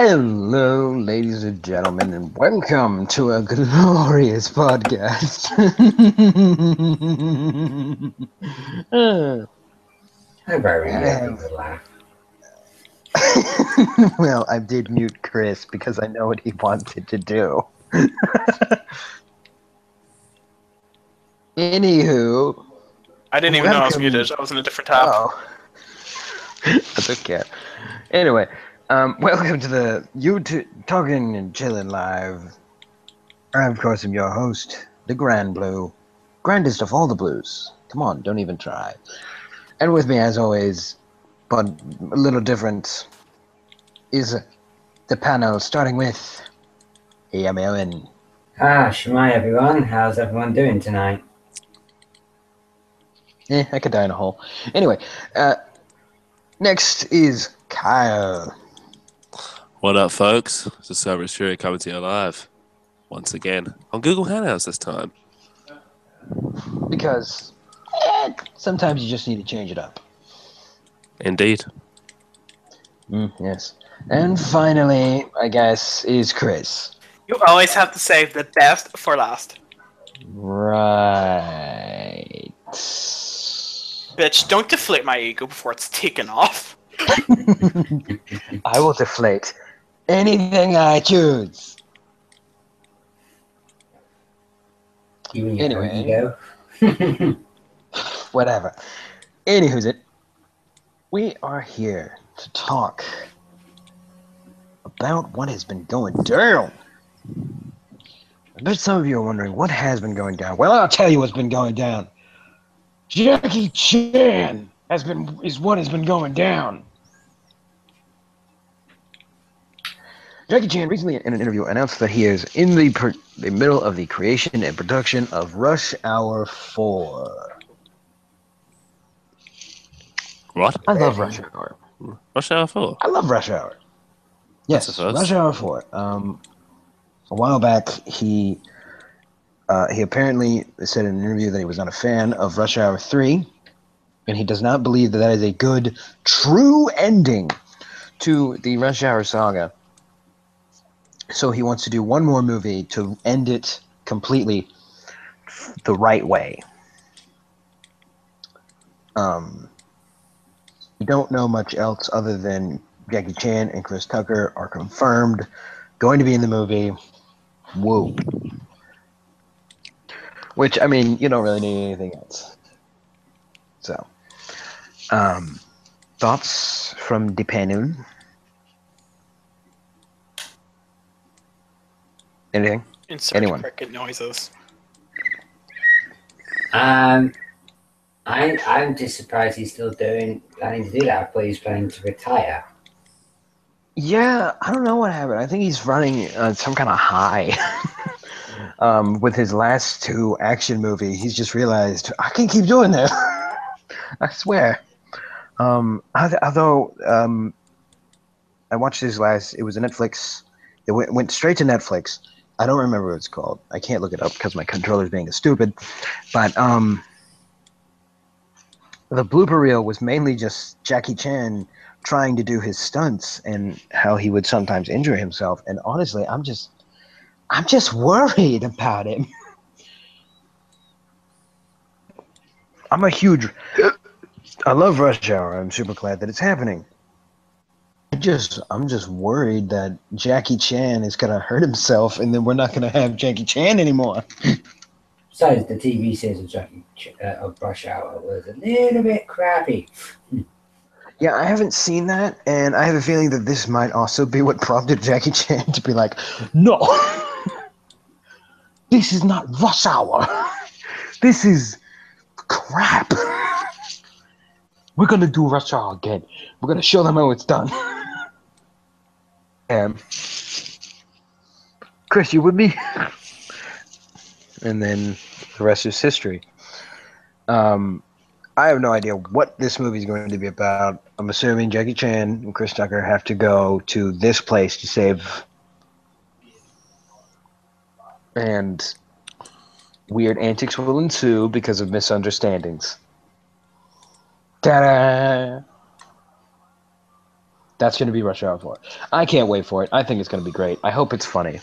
Hello, ladies and gentlemen, and welcome to a glorious podcast. I'm very I happy have, to laugh. well, I did mute Chris because I know what he wanted to do. Anywho, I didn't even know I was welcome. muted. I was in a different tab. Oh, that's okay. Anyway, welcome to the YouTube Talking and Chilling Live. I, of course, am your host, the Grand Blue. Grandest of all the blues. Come on, don't even try. And with me, as always, but a little different, is the panel, starting with Owen. Shemai everyone, how's everyone doing tonight? I could die in a hole. Anyway, next is Kyle. What up, folks? It's the Cyber Fury coming to you live once again on Google Hangouts this time. Because sometimes you just need to change it up. Indeed. Yes. And finally, I guess, is Chris. You always have to save the best for last. Right. Bitch, don't deflate my ego before it's taken off. I will deflate anything I choose. You and your Anyway. ego. Whatever. Anywho's it. We are here to talk about what has been going down. I bet some of you are wondering what has been going down. Well, I'll tell you what's been going down. Jackie Chan is what has been going down. Jackie Chan recently, in an interview, announced that he is in the middle of the creation and production of Rush Hour 4. What? I love Rush Hour. Rush Hour 4? I love Rush Hour. Yes, That's a first. Rush Hour 4. A while back, he apparently said in an interview that he was not a fan of Rush Hour 3, and he does not believe that is a good, true ending to the Rush Hour saga. So he wants to do one more movie to end it completely the right way. We don't know much else other than Jackie Chan and Chris Tucker are confirmed going to be in the movie. Whoa. Which, I mean, you don't really need anything else. So, thoughts from the panel? Anything? Insert Anyone? cricket noises. I'm just surprised he's still planning to do that. I thought he's planning to retire. Yeah, I don't know what happened. I think he's running some kind of high. With his last two action movies, he's just realized, I can't keep doing this. I swear. Although I watched his last, it was a Netflix, it went straight to Netflix. I don't remember what it's called. I can't look it up because my controller's being stupid. But the blooper reel was mainly just Jackie Chan trying to do his stunts and how he would sometimes injure himself. And honestly, I'm just worried about him. I love Rush Hour. I'm super glad that it's happening. I'm just worried that Jackie Chan is gonna hurt himself, and then we're not gonna have Jackie Chan anymore. Besides, the TV series of Rush Hour was a little bit crappy. Yeah, I haven't seen that, and I have a feeling that this might also be what prompted Jackie Chan to be like, no, this is not Rush Hour. This is crap. We're gonna do Rush Hour again. We're gonna show them how it's done. Chris, you with me? And then the rest is history. I have no idea what this movie is going to be about. I'm assuming Jackie Chan and Chris Tucker have to go to this place to save, and weird antics will ensue because of misunderstandings. Ta-da! That's going to be Rush Hour 4. I can't wait for it. I think it's going to be great. I hope it's funny.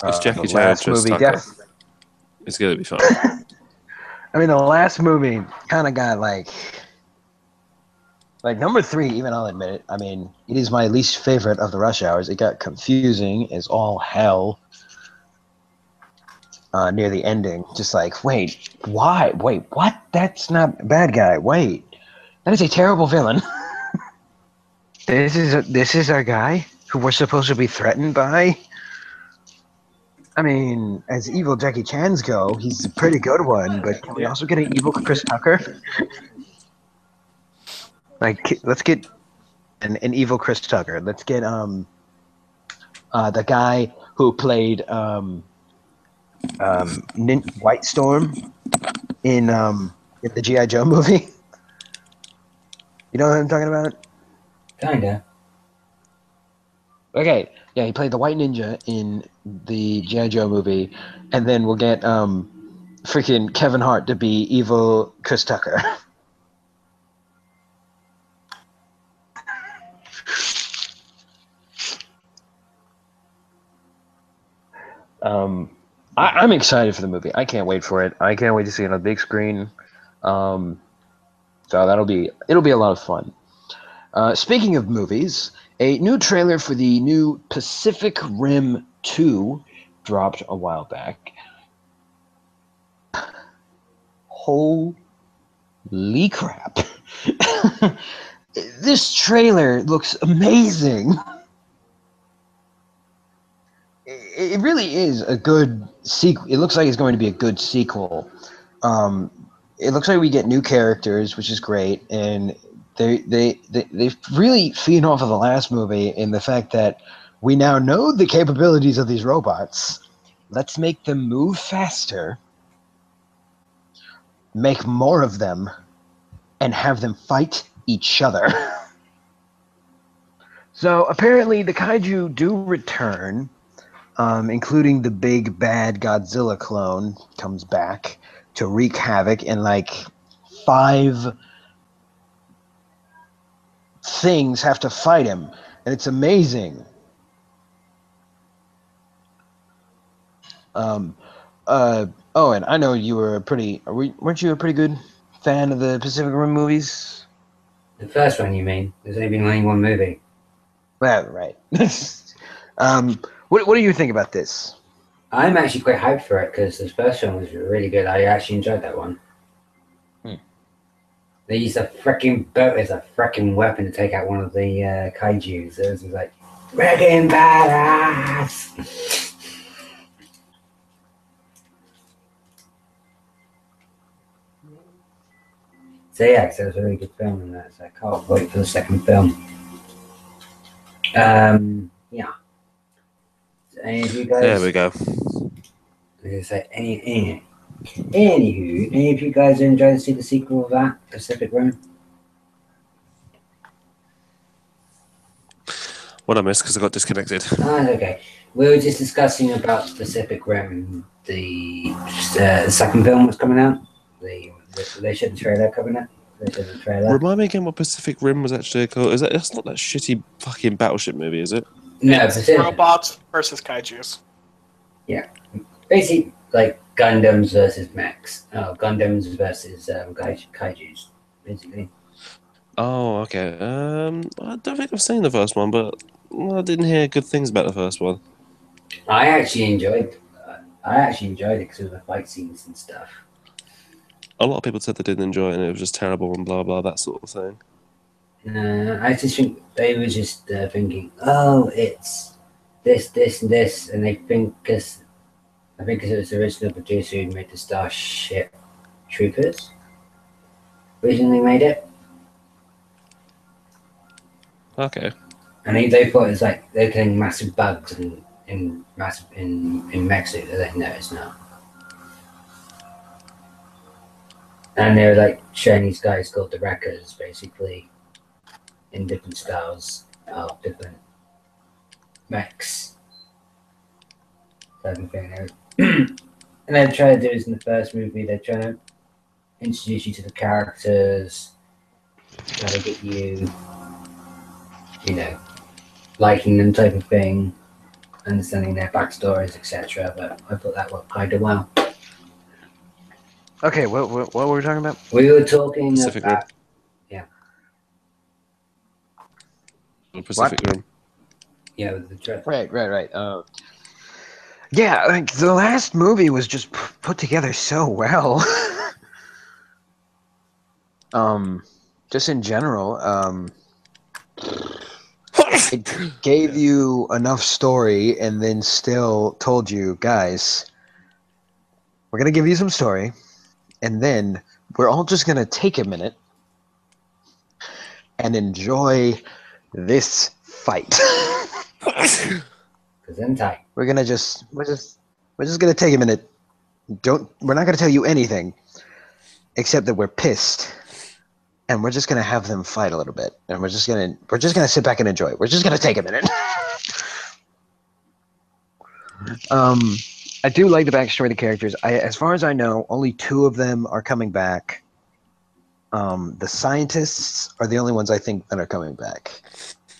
It's The Jackie Chan and last Tris movie, Tucker. It's gonna be fun. I mean, the last movie kind of got like number 3. Even I'll admit it. I mean, it is my least favorite of the Rush Hours. It got confusing as all hell near the ending. Just like, wait, why? Wait, what? That's not a bad guy. Wait, that is a terrible villain. This is our guy who we're supposed to be threatened by. I mean, as evil Jackie Chan's go, he's a pretty good one, but can we also get an evil Chris Tucker? Like, let's get an evil Chris Tucker. Let's get the guy who played White Storm in the G.I. Joe movie. You know what I'm talking about? Kinda. Okay, yeah, he played the White Ninja in the G.I. Joe movie, and then we'll get freaking Kevin Hart to be evil Chris Tucker. I'm excited for the movie. I can't wait for it. I can't wait to see it on a big screen. So it'll be a lot of fun. Speaking of movies, a new trailer for the new Pacific Rim 2 dropped a while back. Holy crap. This trailer looks amazing. It really is a good sequel. It looks like it's going to be a good sequel. It looks like we get new characters, which is great, and they really feed off of the last movie in the fact that we now know the capabilities of these robots. Let's make them move faster, make more of them, and have them fight each other. So apparently the kaiju do return, including the big bad Godzilla clone comes back to wreak havoc, and like 5 things have to fight him, and it's amazing. And I know you were weren't you a pretty good fan of the Pacific Rim movies? The first one, you mean? There's only been only one movie. Well, right. What do you think about this? I'm actually quite hyped for it because the first one was really good. I actually enjoyed that one. They used a freaking boat as a freaking weapon to take out one of the kaijus. It was like, freaking badass! So yeah, so it was a really good film and that. So I can't wait for the second film. Yeah. So any of you guys? There we go. I was gonna say anywho, any of you guys enjoy to see the sequel of that Pacific Rim? What I missed because I got disconnected. Ah, okay. We were just discussing about Pacific Rim. The second film was coming out. They showed the trailer coming out. They showed the trailer. Remind me again what Pacific Rim was actually called. That's not that shitty fucking battleship movie, is it? No, It's Pacific. robots versus kaijus. Yeah, basically like Gundams versus mechs. Oh, Gundams versus kaijus, basically. Oh, okay. I don't think I've seen the first one, but I didn't hear good things about the first one. I actually enjoyed it because of the fight scenes and stuff. A lot of people said they didn't enjoy it and it was just terrible and blah blah, that sort of thing. I just think they were just thinking, oh, it's this, and this, and they think because it was the original producer who made the Starship Troopers originally made it, Okay. and they thought it was like they're killing massive bugs in Mexico. They're like, no, it's not. And they were like showing these guys called the Wreckers, basically, in different styles of different mechs. Type of thing. And they're trying to do this in the first movie. They're trying to introduce you to the characters, try to get you, liking them type of thing, understanding their backstories, etc. But I thought that worked kind of well. Okay, what were we talking about? We were talking Pacific Rim. about Pacific Rim. the trip. Right. Yeah, like the last movie was just put together so well. Just in general, it gave you enough story and then still told you, guys, we're gonna give you some story, and then we're all just gonna take a minute and this fight. Gesundheit. we're just gonna take a minute. We're not gonna tell you anything except that we're pissed, and we're just gonna have them fight a little bit, and we're just gonna sit back and enjoy it. We're just gonna take a minute. I do like the backstory of the characters. As far as I know, only 2 of them are coming back. The scientists are the only ones I think that are coming back.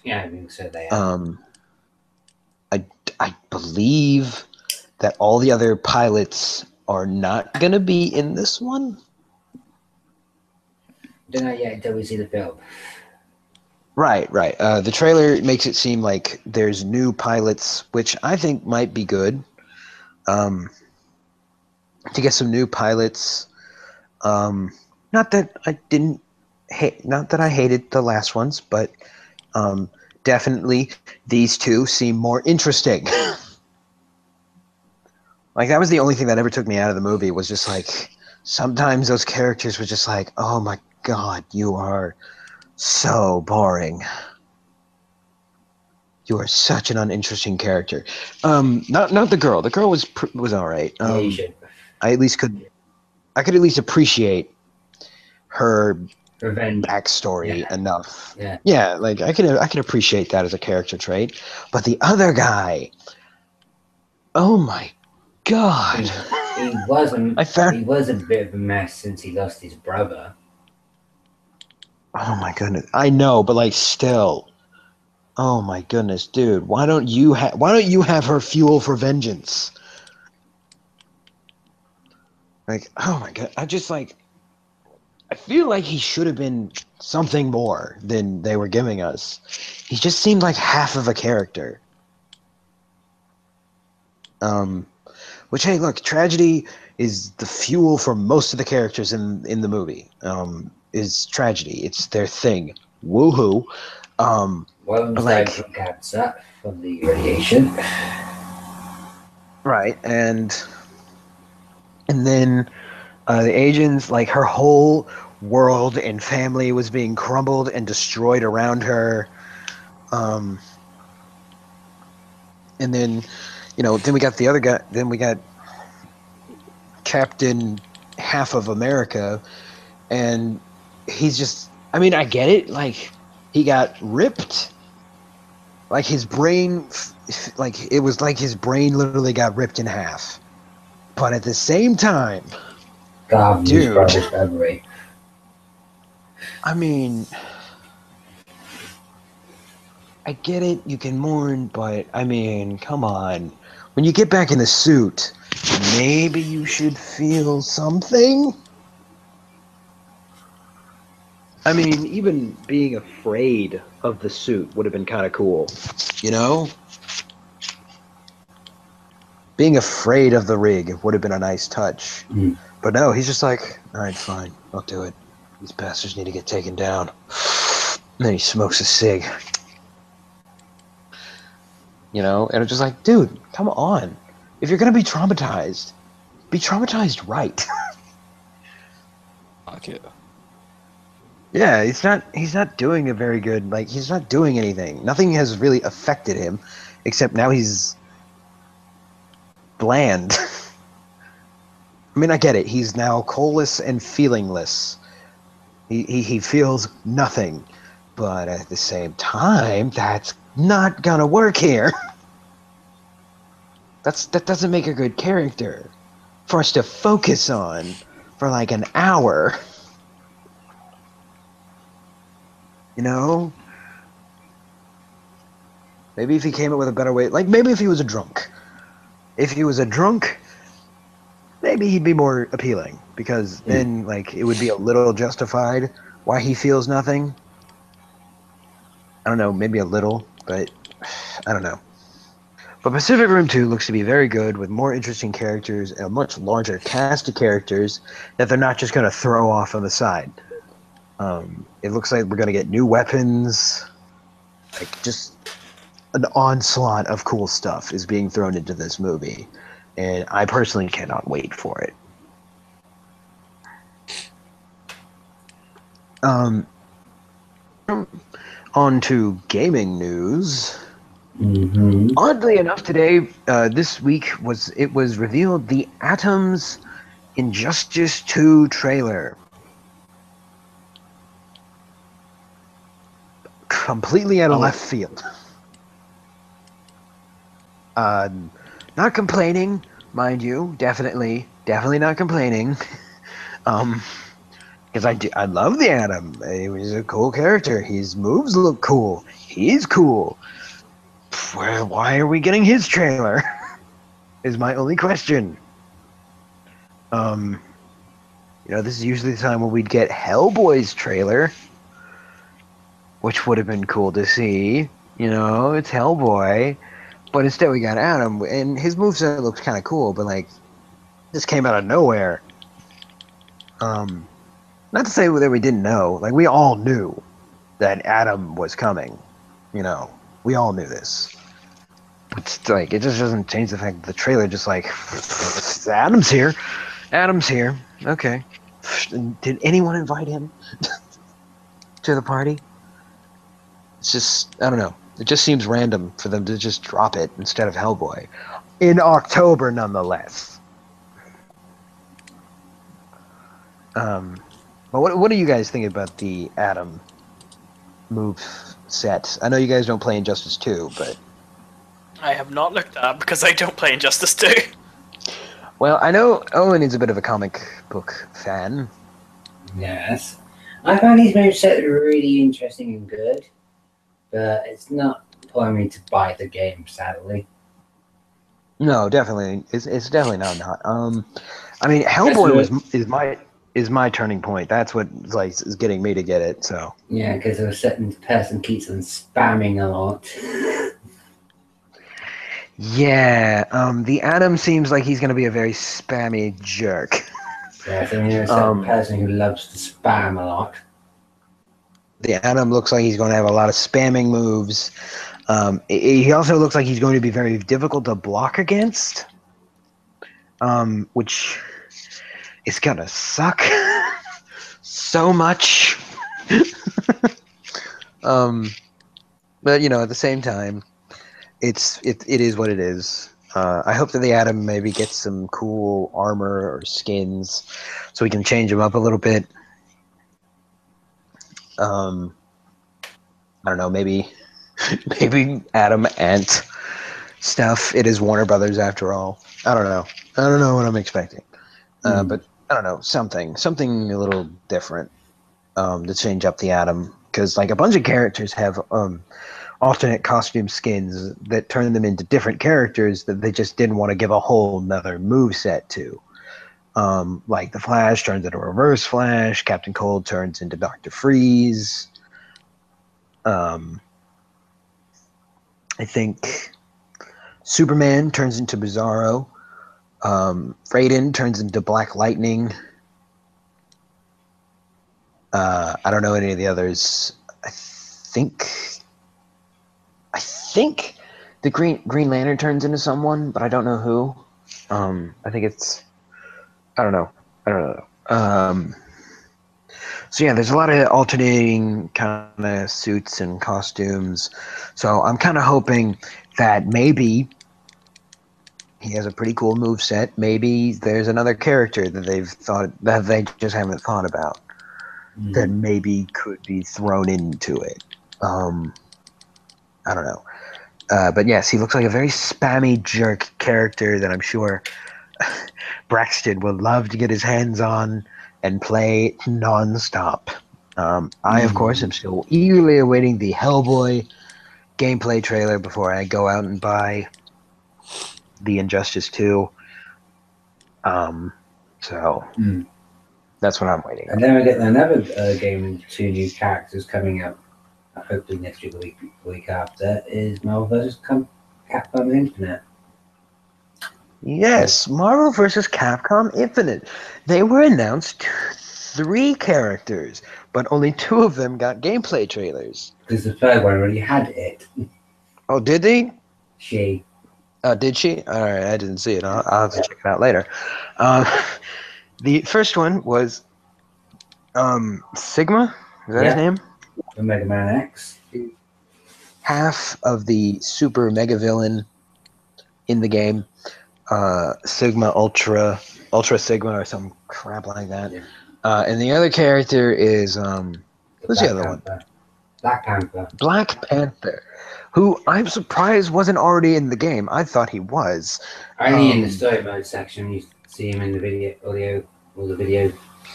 Yeah, I think so. They are. I believe that all the other pilots are not gonna be in this one. Don't know yet until we see the film. Right. The trailer makes it seem like there's new pilots, which I think might be good. To get some new pilots. Not that I hated the last ones, but definitely these 2 seem more interesting. Like that was the only thing that ever took me out of the movie, was just like sometimes those characters were just like, oh my god, you are so boring. You are such an uninteresting character. Not the girl. The girl was all right. Yeah, you should. I could at least appreciate her Revenge. backstory enough. Yeah. Like I can appreciate that as a character trait. But the other guy, oh my god, He wasn't. I He was a bit of a mess since he lost his brother. oh my goodness, I know, but like still, oh my goodness, dude, why don't you have her fuel for vengeance? Like, oh my god, I feel like he should have been something more than they were giving us. He just seemed like half of a character. Which, hey, look, tragedy is the fuel for most of the characters in the movie. Is tragedy. It's their thing. Woohoo. One of them died from cancer from the radiation. Right, and then the agents, like her whole world and family was being crumbled and destroyed around her. And then, then we got the other guy. Then we got Captain Half of America, and he's just. I mean, I get it. Like, he got ripped. Like his brain, like it was like his brain literally got ripped in half. But at the same time, Dude, brother's memory. I mean, I get it. You can mourn, but I mean, come on. When you get back in the suit, maybe you should feel something. I mean, even being afraid of the suit would have been kind of cool, Being afraid of the rig would have been a nice touch. Mm. But no, he's just like, all right, fine, I'll do it. These bastards need to get taken down. And then he smokes a cig. And it's just like, dude, come on. If you're going to be traumatized right. Fuck it. Yeah, he's not doing a very good, like, he's not doing anything. Nothing has really affected him, except now he's bland. I mean, I get it. He's now soulless and feelingless. He feels nothing. But at the same time, that's not gonna work here. That doesn't make a good character for us to focus on for like an hour. You know, maybe if he came up with a better way, like maybe if he was a drunk. If he was a drunk, maybe he'd be more appealing because then like it would be a little justified why he feels nothing. I don't know, maybe a little, but I don't know. But Pacific Rim 2 looks to be very good with more interesting characters and a much larger cast of characters that they're not just going to throw off on the side. It looks like we're going to get new weapons, like just an onslaught of cool stuff is being thrown into this movie, and I personally cannot wait for it. On to gaming news. Oddly enough, today, this week was revealed the Atoms Injustice 2 trailer. Completely out of left field. Not complaining, mind you. Definitely not complaining. Because I love the Atom. He was a cool character. His moves look cool. He's cool. Why are we getting his trailer? Is my only question. This is usually the time when we'd get Hellboy's trailer, which would have been cool to see. It's Hellboy, but instead we got Adam, and his moveset looks kind of cool, but like, this came out of nowhere. Not to say that we didn't know. Like, we all knew that Adam was coming. We all knew this. It's like, it just doesn't change the fact that the trailer just like, Adam's here. Adam's here. Okay. Did anyone invite him to the party? It's just, I don't know. It just seems random for them to just drop it instead of Hellboy. In October, nonetheless. But what do you guys think about the Atom move set? I know you guys don't play Injustice 2, but... I have not looked at it because I don't play Injustice 2. Well, I know Owen is a bit of a comic book fan. Yes. I find his moveset really interesting and good, but it's not pulling me to buy the game, sadly. No, definitely. It's definitely not. I mean, Hellboy is my turning point. That's what like is getting me to get it. So yeah, because a certain person keeps on spamming a lot. yeah, the Atom seems like he's going to be a very spammy jerk. Yeah, so you're a certain person who loves to spam a lot. The Atom looks like he's going to have a lot of spamming moves. He also looks like he's going to be very difficult to block against, which is going to suck so much. But at the same time, it is what it is. I hope that the Atom maybe gets some cool armor or skins, so we can change him up a little bit. I don't know, maybe Atom Ant stuff. It is Warner Brothers after all. I don't know what I'm expecting. But I don't know, something a little different to change up the Atom, because like a bunch of characters have alternate costume skins that turn them into different characters that they just didn't want to give a whole nother move set to. Like the Flash turns into Reverse Flash, Captain Cold turns into Dr. Freeze. I think Superman turns into Bizarro. Raiden turns into Black Lightning. I don't know any of the others. I think the Green Lantern turns into someone, but I don't know who. I think it's... I don't know. So yeah, there's a lot of alternating kind of suits and costumes. So I'm kind of hoping that maybe he has a pretty cool moveset. Maybe there's another character that they just haven't thought about that maybe could be thrown into it. I don't know. But yes, he looks like a very spammy jerk character that I'm sure Braxton would love to get his hands on and play non-stop. I, of course, am still eagerly awaiting the Hellboy gameplay trailer before I go out and buy the Injustice 2. So that's what I'm waiting And on. then we get another game with 2 new characters coming out. Hopefully next week, the week after, is Marvel vs. Capcom Infinite. Yes, Marvel vs. Capcom Infinite. They were announced 3 characters, but only 2 of them got gameplay trailers. Because the third one already had it. Oh, did they? She. Did she? All right, I didn't see it. I'll have to check it out later. The first one was Sigma. Is that his name? The Mega Man X. Half of the super mega villain in the game. Sigma Ultra Sigma or some crap like that. Yeah. And the other character is who's the other one? Black Panther. Black Panther, who I'm surprised wasn't already in the game. I thought he was. Only in the story mode section, you see him in the video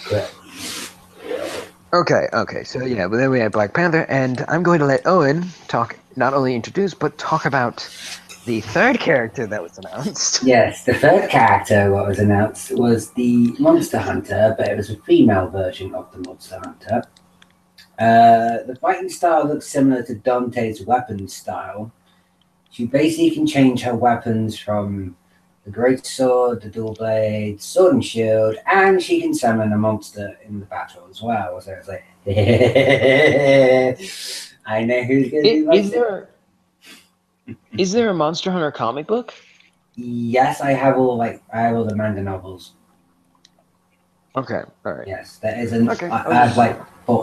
clip. Okay. So yeah, but then we had Black Panther, and I'm going to let Owen not only introduce, but talk about the third character that was announced. Yes, the third character what was announced was the Monster Hunter, but it was a female version of the Monster Hunter. The fighting style looks similar to Dante's weapon style. She basically can change her weapons from the great sword, the dual blade, sword and shield, and she can summon a monster in the battle as well. So it's like, I know who's going to be my Is there a Monster Hunter comic book? Yes, I have all the manga novels. Okay, all right. Yes, there is an. Okay. I have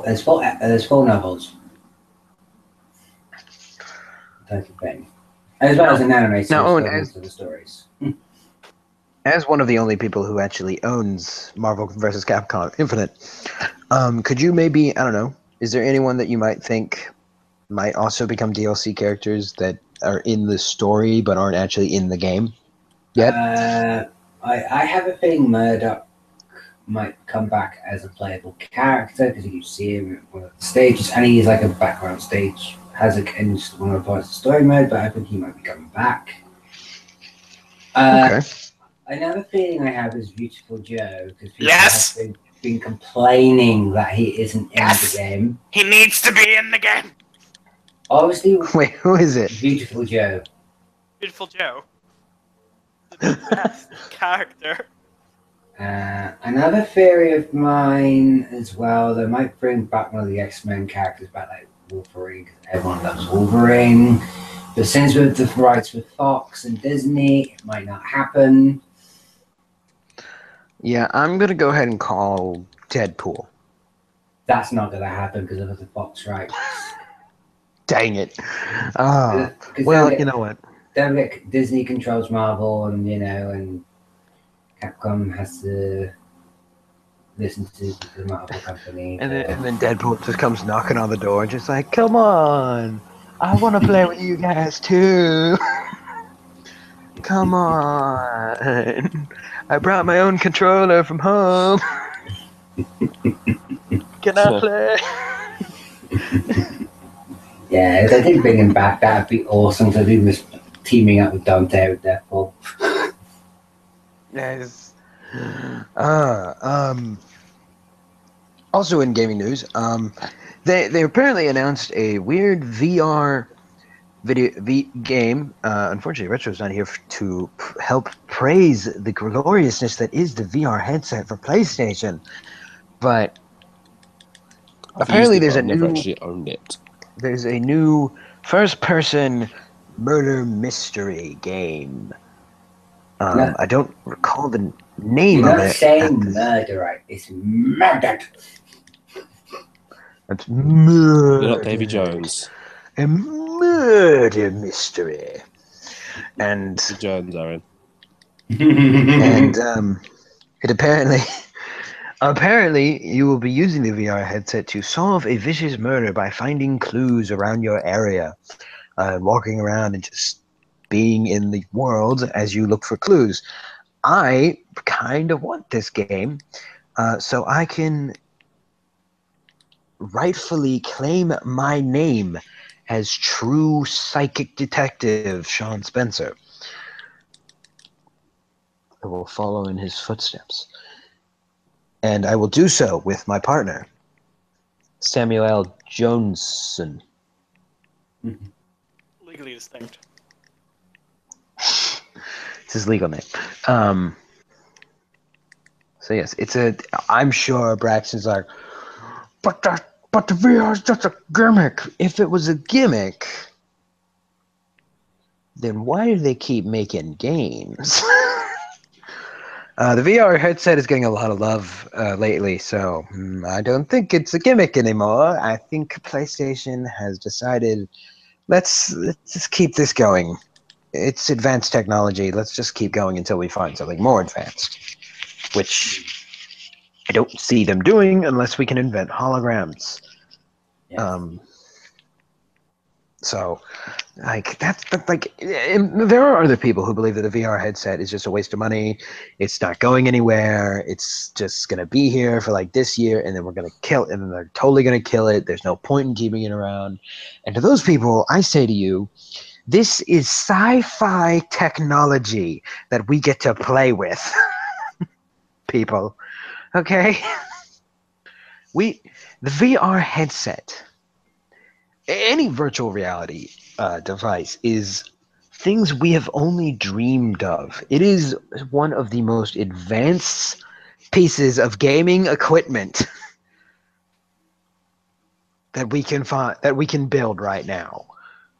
there's 4 novels. Type of thing. As well as an anime series Now, Owen, for most of the stories. As one of the only people who actually owns Marvel vs. Capcom Infinite, could you maybe, I don't know, is there anyone that you might think might also become DLC characters that are in the story but aren't actually in the game yet? I have a feeling Murdoch might come back as a playable character because you see him at one of the stages, and he's like a background stage hazard in one of the parts of the story mode, but I think he might be coming back. Okay. Another feeling I have is Beautiful Joe, because people Yes! have been complaining that he isn't in the game. He needs to be in the game. Obviously, Wait, who is it? Beautiful Joe. Beautiful Joe. The best character. Another theory of mine as well, they might bring back one of the X-Men characters back, like Wolverine, because everyone loves Wolverine. But since with the rights with Fox and Disney, it might not happen. Yeah, I'm going to go ahead and call Deadpool. That's not going to happen because of the Fox rights. Dang it. Well, you know what? Disney controls Marvel, and and Capcom has to listen to the Marvel company. And then Deadpool just comes knocking on the door, just like, come on, I want to play with you guys too. Come on. I brought my own controller from home. Can I play? Yeah, if they did bring him back, that'd be awesome. So they miss teaming up with Dante with Deadpool. Yes. Also in gaming news, they apparently announced a weird VR game. Unfortunately, Retro's not here to help praise the gloriousness that is the VR headset for PlayStation. But apparently, I've never actually owned it. There's a new first-person murder mystery game. I don't recall the name You're of not it. saying murder, right? It's murdered. That's murder. You're not Davy Jones. A murder mystery. And Davy Jones, Aaron. and it apparently you will be using the VR headset to solve a vicious murder by finding clues around your area, walking around and just being in the world as you look for clues. I kind of want this game so I can rightfully claim my name as true psychic detective Sean Spencer. I will follow in his footsteps. And I will do so with my partner, Samuel L. Johnson. Legally distinct. It's his legal name. So yes, I'm sure Braxton's like, but the VR is just a gimmick. If it was a gimmick, then why do they keep making games? The VR headset is getting a lot of love lately, so I don't think it's a gimmick anymore. I think PlayStation has decided, let's just keep this going. It's advanced technology. Let's just keep going until we find something more advanced, which I don't see them doing unless we can invent holograms. Yes. So, like there are other people who believe that the VR headset is just a waste of money. It's not going anywhere. It's just gonna be here for like this year, and then we're gonna kill it, and then they're totally gonna kill it. There's no point in keeping it around. And to those people, I say to you, this is sci-fi technology that we get to play with, people. Okay, the VR headset, any virtual reality device is things we have only dreamed of. It is one of the most advanced pieces of gaming equipment that we can build right now.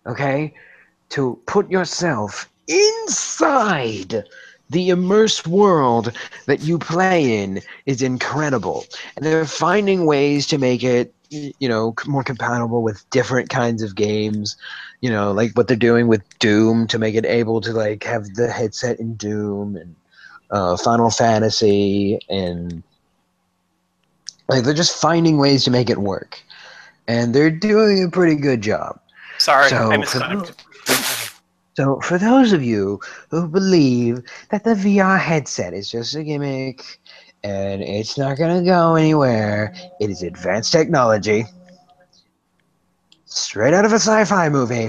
Okay? To put yourself inside the immersed world that you play in is incredible. And they're finding ways to make it, more compatible with different kinds of games. Like what they're doing with Doom to make it able to like have the headset in Doom and Final Fantasy, and like they're just finding ways to make it work. And they're doing a pretty good job. Sorry, I So misclicked. So for those of you who believe that the VR headset is just a gimmick and it's not going to go anywhere, it is advanced technology straight out of a sci-fi movie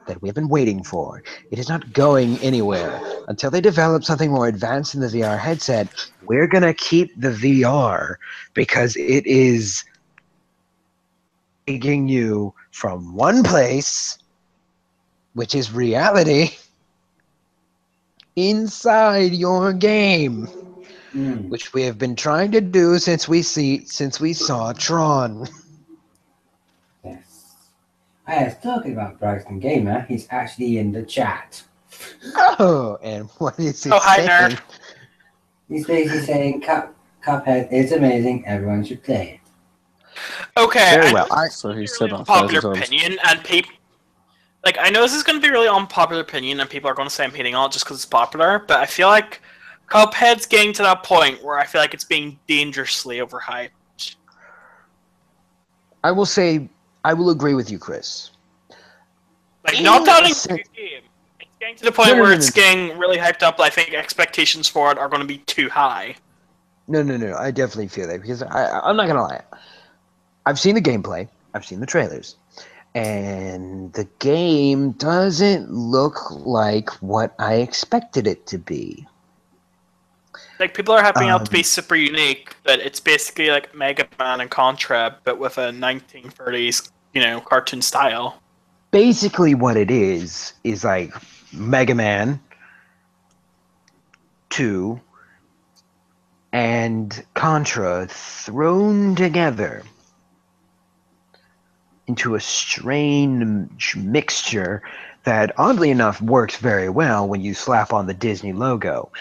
that we've been waiting for. It is not going anywhere. Until they develop something more advanced in the VR headset, we're going to keep the VR because it is taking you from one place, which is reality, inside your game, which we have been trying to do since we saw Tron. Yes. I was talking about Braxton Gamer. He's actually in the chat. Oh, and what is he Oh, hi, saying? nerd. He's basically saying Cuphead is amazing. Everyone should play it. Okay, Very I well. know this is So gonna he be said really that 1,000 unpopular times. opinion, and people like I know this is going to be really unpopular opinion, and people are going to say I'm hating on it just because it's popular. But I feel like Cuphead's getting to that point where I feel like it's being dangerously overhyped. I will agree with you, Chris. Like, not In a doubting sense, the game. It's getting to the point where it's getting really hyped up. I think expectations for it are going to be too high. No. I definitely feel that because I'm not gonna lie. I've seen the gameplay. I've seen the trailers. And the game doesn't look like what I expected it to be. Like, people are hyping out to be super unique, but it's basically like Mega Man and Contra, but with a 1930s, cartoon style. Basically, what it is like Mega Man 2 and Contra thrown together into a strange mixture that, oddly enough, works very well when you slap on the Disney logo.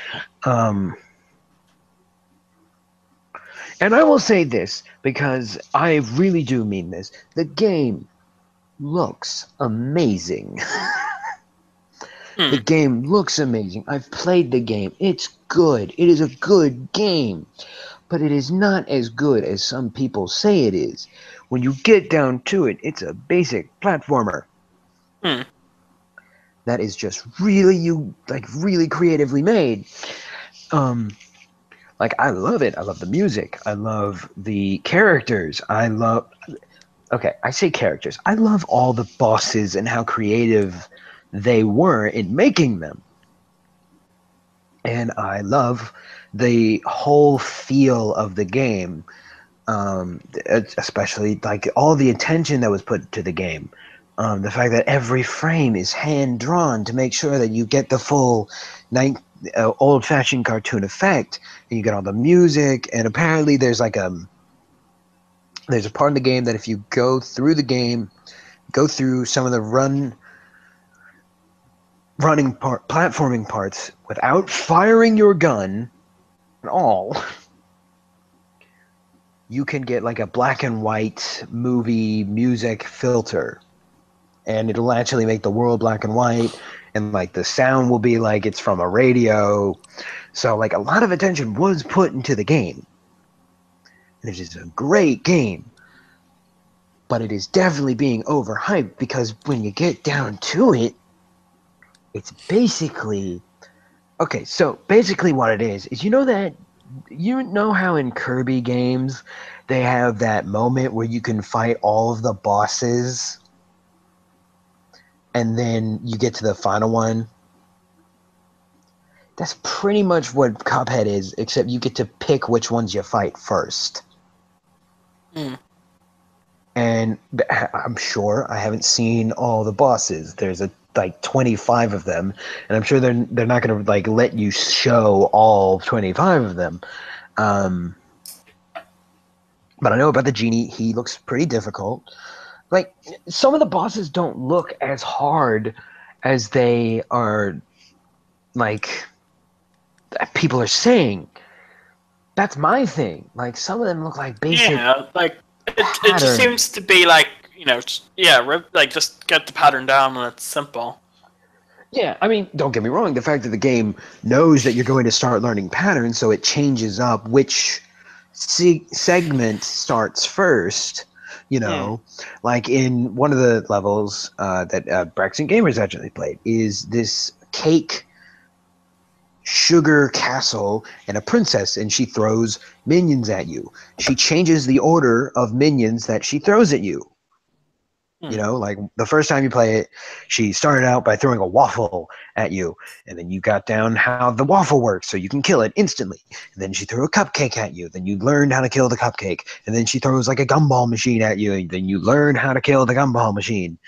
And I will say this, because I really do mean this. The game looks amazing. The game looks amazing. I've played the game. It's good. It is a good game. But it is not as good as some people say it is. When you get down to it, it's a basic platformer. That is just really creatively made. Like, I love it. I love the music. I love the characters. Okay, I say characters. I love all the bosses and how creative they were in making them. And I love the whole feel of the game, especially like all the attention that was put to the game. The fact that every frame is hand drawn to make sure that you get the full old-fashioned cartoon effect, and you get all the music. And apparently, there's a part of the game that if you go through the game, go through some of the platforming parts without firing your gun at all, you can get like a black and white movie music filter, and it'll actually make the world black and white, and like the sound will be like it's from a radio. So like a lot of attention was put into the game. And it is a great game, but it is definitely being overhyped because when you get down to it, it's basically okay. So basically, what it is you know how in Kirby games they have that moment where you can fight all of the bosses and then you get to the final one. That's pretty much what Cuphead is, except you get to pick which ones you fight first. And I'm sure I haven't seen all the bosses. There's like 25 of them, and I'm sure they're not going to like let you show all 25 of them. But I know about the genie. He looks pretty difficult. Like some of the bosses don't look as hard as they are. Like people are saying. That's my thing. Like some of them look like basic. Yeah, like it just seems to be like like just get the pattern down and it's simple. Yeah, I mean, don't get me wrong. The fact that the game knows that you're going to start learning patterns, so it changes up which segment starts first. Like in one of the levels that Braxton Gamers actually played is this cake sugar castle and a princess, and she throws minions at you. She changes the order of minions that she throws at you. Like the first time you play it, she started out by throwing a waffle at you, and then you got down how the waffle works so you can kill it instantly. And then she threw a cupcake at you, then you learned how to kill the cupcake. And then she throws like a gumball machine at you, and then you learn how to kill the gumball machine.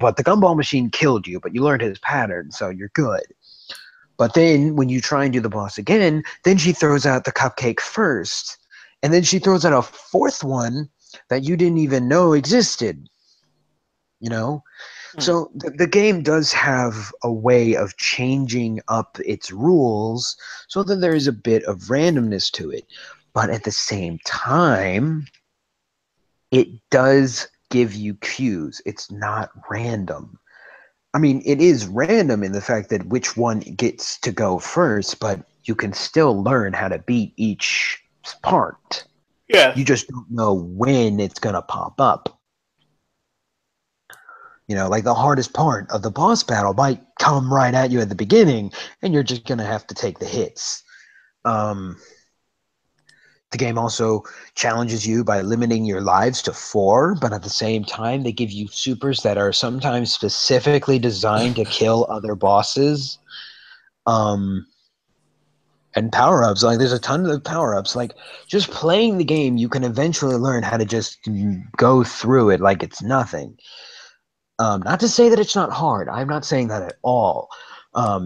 But the gumball machine killed you, but you learned his pattern, so you're good. But then when you try and do the boss again, then she throws out the cupcake first. And then she throws out a fourth one that you didn't even know existed. So the game does have a way of changing up its rules so that there is a bit of randomness to it. But at the same time, it does give you cues. It's not random. I mean, it is random in the fact that which one gets to go first, but you can still learn how to beat each part. Yeah. You just don't know when it's going to pop up. Like the hardest part of the boss battle might come right at you at the beginning, and you're just going to have to take the hits. The game also challenges you by limiting your lives to 4, but at the same time, they give you supers that are sometimes specifically designed to kill other bosses. And power-ups. Like, there's a ton of power-ups. Like, just playing the game, you can eventually learn how to just go through it like it's nothing. Not to say that it's not hard. I'm not saying that at all.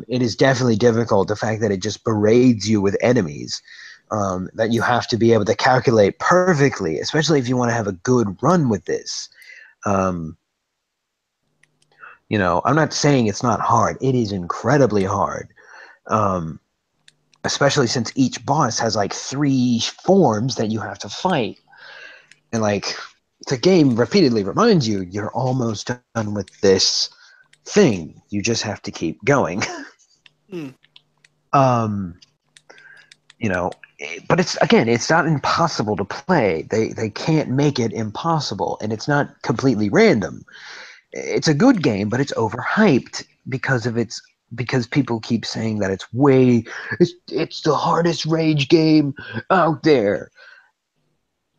It is definitely difficult. The fact that it just parades you with enemies that you have to be able to calculate perfectly, especially if you want to have a good run with this. I'm not saying it's not hard. It is incredibly hard. Especially since each boss has like 3 forms that you have to fight. And like the game repeatedly reminds you, you're almost done with this thing. You just have to keep going. But it's not impossible to play. They can't make it impossible, and it's not completely random. It's a good game, but it's overhyped because of its because people keep saying that it's the hardest rage game out there.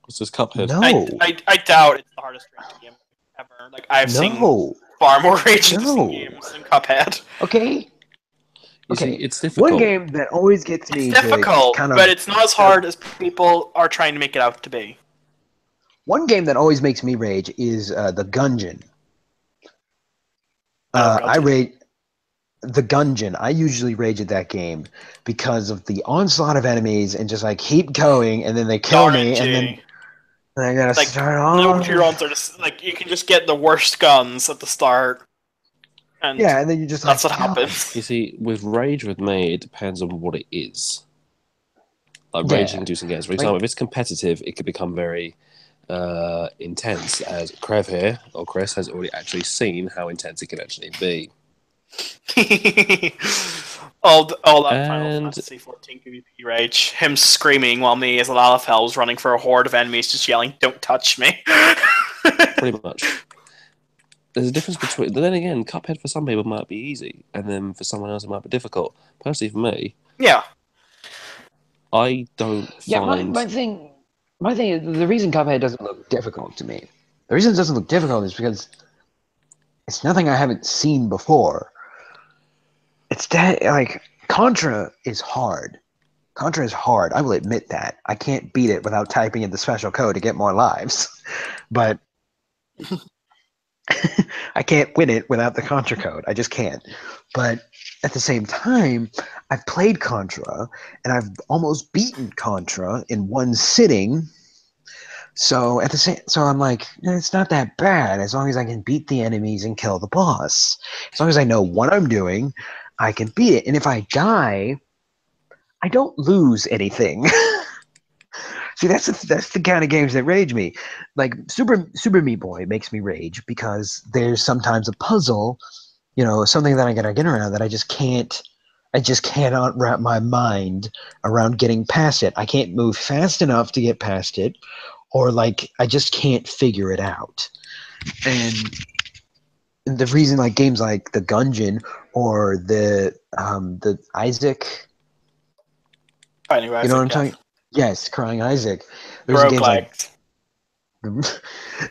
It's just Cuphead. No, I doubt it's the hardest rage game ever. Like I've seen no, far more rage-inducing no. games than Cuphead. Okay, You see, okay. it's One difficult. game that always gets It's me to difficult, kind of but it's not as hard as people are trying to make it out to be. one game that always makes me rage is the Gungeon. I rage the Gungeon. I usually rage at that game because of the onslaught of enemies and just like keep going, and then they kill me, and then RNG. I gotta Like start no off. runs are just like you can just get the worst guns at the start, and Yeah, and then you just that's like what God. happens. You see, with rage with me, it depends on what it is. Like Yeah. rage-inducing games. For example, if it's competitive, it could become very intense. As Krev here, or Chris, has already actually seen how intense it can actually be. all that Final And Fantasy 14 PvP rage, him screaming while me as a Lalafell was running for a horde of enemies, just yelling, "Don't touch me!" pretty much, there's a difference between. But then again, Cuphead for some people might be easy, and then for someone else it might be difficult. Personally, for me, Yeah, I don't Yeah, find. my thing is the reason Cuphead doesn't look difficult to me. The reason it doesn't look difficult is because it's nothing I haven't seen before. It's that like Contra is hard. Contra is hard. I will admit that. I can't beat it without typing in the special code to get more lives. But I can't win it without the Contra code. I just can't. But at the same time, I've played Contra and I've almost beaten Contra in one sitting. So I'm like, it's not that bad as long as I can beat the enemies and kill the boss. As long as I know what I'm doing, I can beat it. And if I die, I don't lose anything. See, that's the kind of games that rage me. Like Super Meat Boy makes me rage because there's sometimes a puzzle, something that I gotta get around that I just cannot wrap my mind around getting past it. I can't move fast enough to get past it, or like I just can't figure it out. And the reason like games like the Gungeon or the Isaac, Finding you know what Isaac, I'm yeah. talking? Yes, Crying Isaac. The There's games like roguelikes.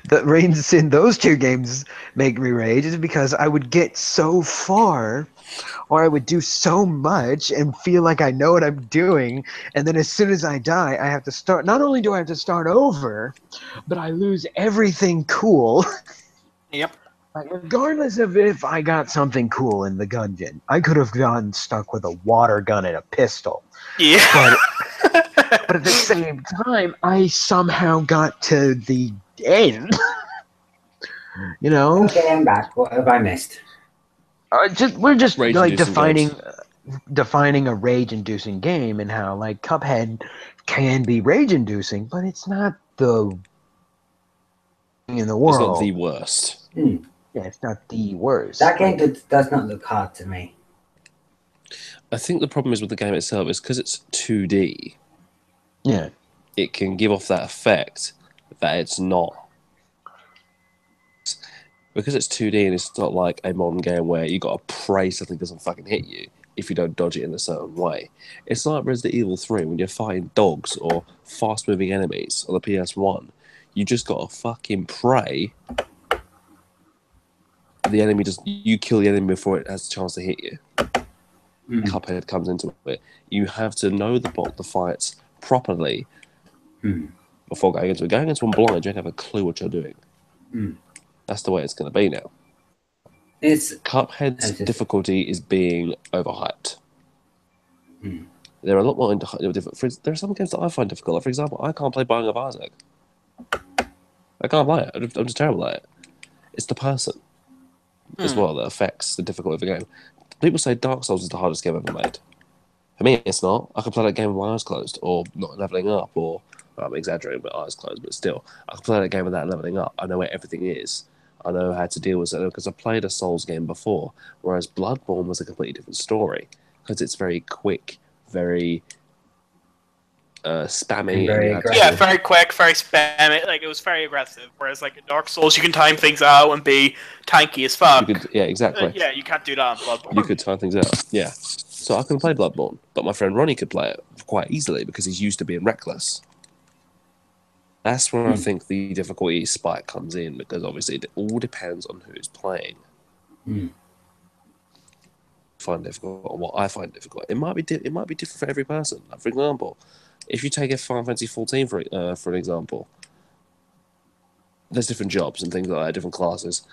the reasons in those two games make me rage is because I would get so far or I would do so much and feel like I know what I'm doing, and then as soon as I die I have to start. Not only do I have to start over, but I lose everything cool. Yep. Like, regardless of if I got something cool in the Gungeon, I could have gotten stuck with a water gun and a pistol. Yeah. But at the same time, I somehow got to the end. Okay, I'm back. What have I missed? We're just like Rage-inducing defining a rage-inducing game and how like Cuphead can be rage-inducing, but it's not the thing in the It's not world. the worst. Yeah, it's not the worst. That game does not look hard to me. I think the problem is with the game itself is because it's 2D. Yeah. It can give off that effect that it's not. Because it's 2D and it's not like a modern game where you got to pray something doesn't fucking hit you if you don't dodge it in a certain way. It's like Resident Evil 3 when you're fighting dogs or fast-moving enemies on the PS1. You just got to fucking pray the enemy you kill the enemy before it has a chance to hit you. Cuphead comes into it. You have to know the fights properly before going into it. Going into one blind, you don't have a clue what you're doing. That's the way it's going to be now. Cuphead's difficulty is being overhyped. There are a lot more different. There are some games that I find difficult. Like, for example, I can't play Binding of Isaac. I can't play it. I'm just terrible at it. It's the person as well that affects the difficulty of the game. People say Dark Souls is the hardest game ever made. For me, it's not. I can play that game with my eyes closed, or not leveling up, or I'm exaggerating, but eyes closed. But still, I can play that game without leveling up. I know where everything is. I know how to deal with it because I played a Souls game before. Whereas Bloodborne was a completely different story because it's very quick, very spammy. Very And you had to- Yeah, aggressive. very quick, very spammy. Like, it was very aggressive. Whereas, like, in Dark Souls, you can time things out and be tanky as fuck. you could, yeah, exactly. Yeah, you can't do that in Bloodborne. You could time things out. Yeah. So I couldn't play Bloodborne, but my friend Ronnie could play it quite easily because he's used to being reckless. That's where I think the difficulty spike comes in, because obviously it all depends on who's playing. Find difficult, or what I find difficult. It might be different for every person. Like, for example, if you take a Final Fantasy 14 for an example, there's different jobs and things like that, different classes.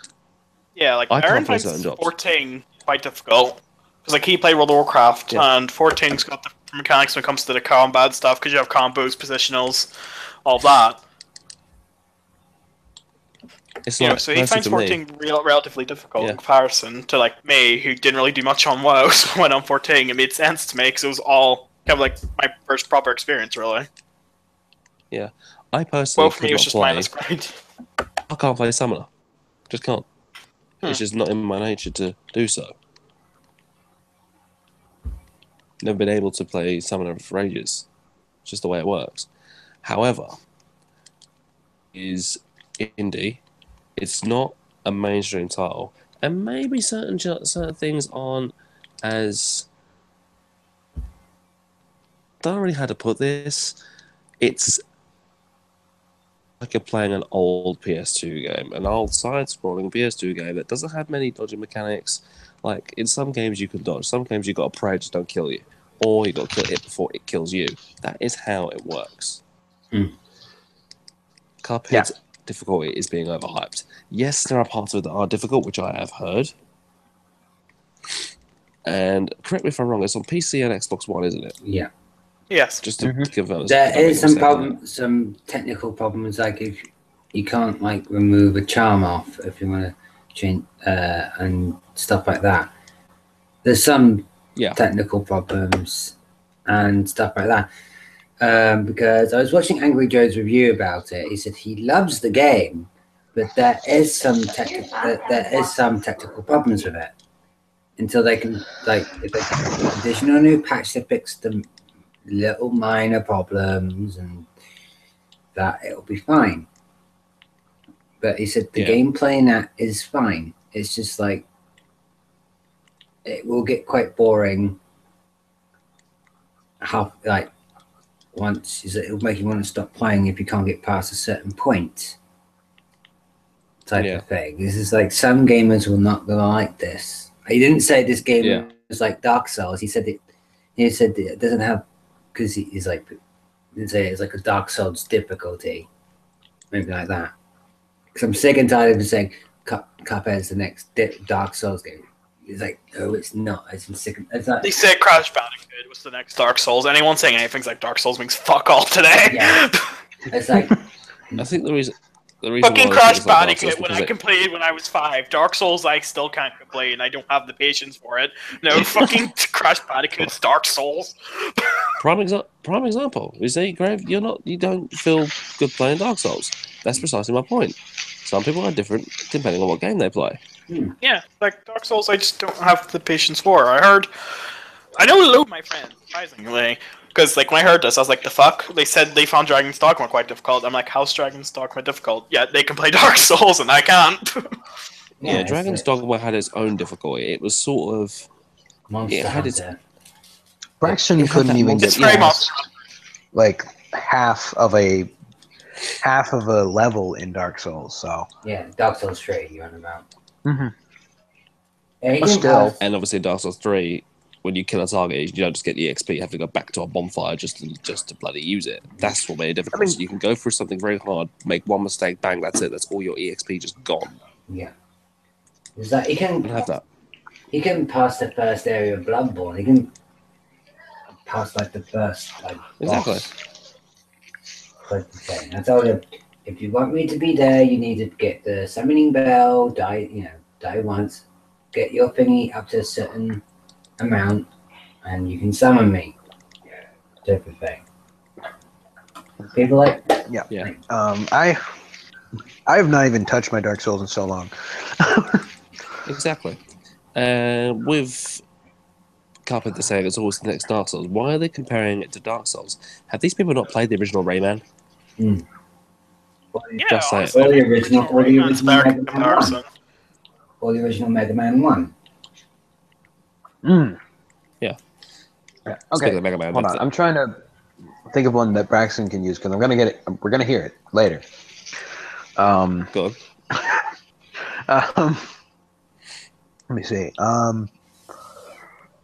Yeah, like, I can't Iron play finds certain jobs. 14 quite difficult. Because, like, he played World of Warcraft, Yeah. and 14's got the mechanics when it comes to the combat stuff, because you have combos, positionals, all that. It's You know, like, so he personally finds for me, 14 relatively difficult Yeah. in comparison to, like, me, who didn't really do much on WoW, so when on 14 it made sense to me, because it was all kind of like my first proper experience, really. I personally WoW for could me was not just play. minus grind. I can't play Summoner. Just can't. It's Hmm. just not in my nature to do so. Never been able to play Summoner for ages. It's just the way it works. However, is indie. It's not a mainstream title, and maybe certain things aren't as. Don't know really how to put this. It's like you're playing an old PS2 game, an old side-scrolling PS2 game that doesn't have many dodging mechanics. Like, in some games you can dodge, some games you got to pray just don't kill you, or you got to kill it before it kills you. That is how it works. Cuphead's difficulty is being overhyped. Yes, there are parts of it that are difficult, which I have heard. And correct me if I'm wrong, it's on PC and Xbox One, isn't it? Yeah. Yes. Just to confirm. There is some problem, some technical problems, like if you can't like remove a charm off if you want to change and stuff like that. There's some technical problems and stuff like that. Because I was watching Angry Joe's review about it. He said he loves the game, but there is some technical problems with it. Until they can, like, if they can additional new patch to fix the little minor problems and that, it'll be fine. But he said the gameplay in that is fine. It's just like it will get quite boring. Once it'll make you want to stop playing if you can't get past a certain point. Type of thing. This is like some gamers will not go like this. He didn't say this game was like Dark Souls. He said it doesn't have, because he's like, he didn't say it's like a Dark Souls difficulty, maybe like that. Because I'm sick and tired of him saying Cuphead's the next Dark Souls game. He's like, no, it's not. It's not. They said Crash Bandicoot was the next Dark Souls. Anyone saying anything's like Dark Souls means fuck all today. Yeah. It's like, I think the reason fucking why Crash it's like Dark Souls Bandicoot when I completed when I was 5. Dark Souls I still can't complete and I don't have the patience for it. No, fucking Crash Bandicoot's Dark Souls. Prime example. You see, Grave, you don't feel good playing Dark Souls. That's precisely my point. Some people are different depending on what game they play. Yeah, like Dark Souls I just don't have the patience for. I know a lot of my friends, surprisingly. Because, like, when I heard this, I was like, the fuck? They said they found Dragon's Dogma quite difficult. I'm like, how's Dragon's Dogma difficult? Yeah, they can play Dark Souls and I can't. Yeah, Dragon's Dogma had its own difficulty. It was sort of... Monster Hunter. Braxton couldn't even get past, like, half of a level in Dark Souls, so... Yeah, Dark Souls 3 you're on about. Mm-hmm. Yeah, still... And obviously Dark Souls 3... when you kill a target, you don't just get the EXP. You have to go back to a bonfire just to bloody use it. That's what made it difficult. So you can go through something very hard, make one mistake, bang, that's it. That's all your EXP just gone. Yeah. Is that you can have that? You can pass the first area of Bloodborne. You can pass like the first exactly. Boss. I told him, if you want me to be there, you need to get the summoning bell. Die once. Get your thingy up to a certain amount and you can summon me, type of thing. People like I have not even touched my Dark Souls in so long. Exactly. With Carpenter saying it's always the next Dark Souls. Why are they comparing it to Dark Souls? Have these people not played the original Rayman? Mm. Yeah, Just say it. honestly, Or I the think original Rayman's Mega better Man comparison. 1. Or the original Mega Man 1. Mm. Yeah. Yeah. Speaking Okay. of Mega Man, Hold on. I'm trying to think of one that Braxton can use because I'm gonna get it. We're gonna hear it later. Um. go on. um let me see.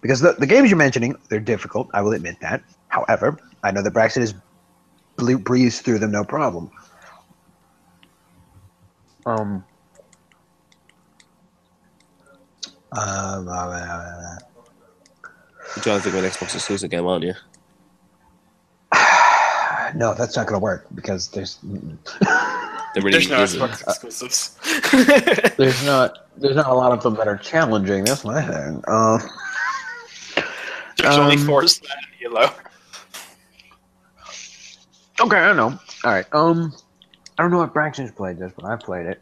Because the games you're mentioning, they're difficult. I will admit that. However, I know that Braxton has breezed through them no problem. Um. Uh, You're trying to think of an Xbox exclusive game, aren't you? no, that's not going to work because there's There really There's no isn't. Xbox exclusives. there's not a lot of them that are challenging. That's my thing. There's only Forza and Halo. Okay, I know. All right. I don't know if Braxton's played this, but I've played it.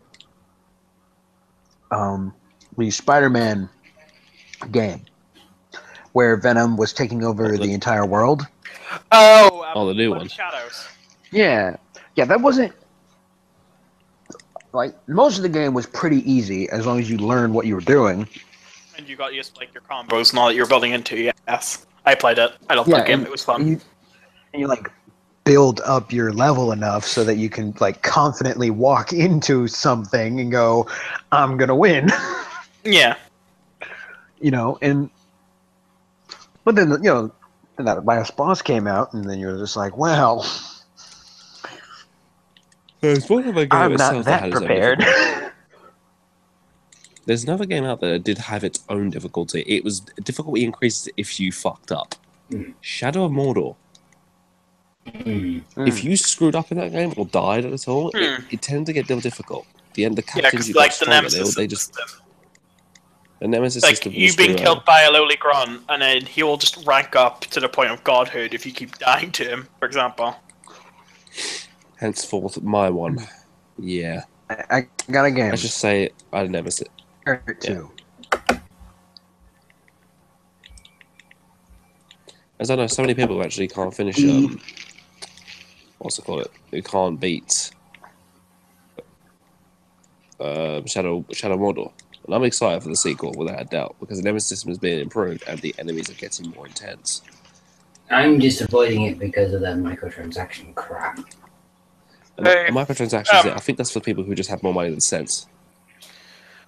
The Spider-Man game where Venom was taking over the entire world. Oh, the new Bloody one. Shadows. Yeah, that wasn't like most of the game was pretty easy as long as you learned what you were doing. And you got used to like your combos and all that you're building into. Yes, I played it. I loved that game. It was fun. And you like build up your level enough so that you can like confidently walk into something and go, "I'm gonna win." Yeah. And but then then that last boss came out, and then you're just like, "Well, There's one other game I'm not itself that had its own prepared." difficulty. There's another game out there that did have its own difficulty. It was difficulty increases if you fucked up. Shadow of Mordor. If you screwed up in that game or died at all, it tended to get more difficult. The captains you got like the stronger. Nemesis They just the Nemesis like system. you've been killed by a lowly Gron, and then he will just rank up to the point of godhood if you keep dying to him. For example. Henceforth, my one. Yeah. I got a game. Let's just say I had Nemesis. Too. As I know, so many people actually can't finish. What's it called? Who can't beat Shadow Mordor. And I'm excited for the sequel, without a doubt, because the Nemesis system is being improved and the enemies are getting more intense. I'm just avoiding it because of that microtransaction crap. Microtransactions, I think that's for people who just have more money than sense.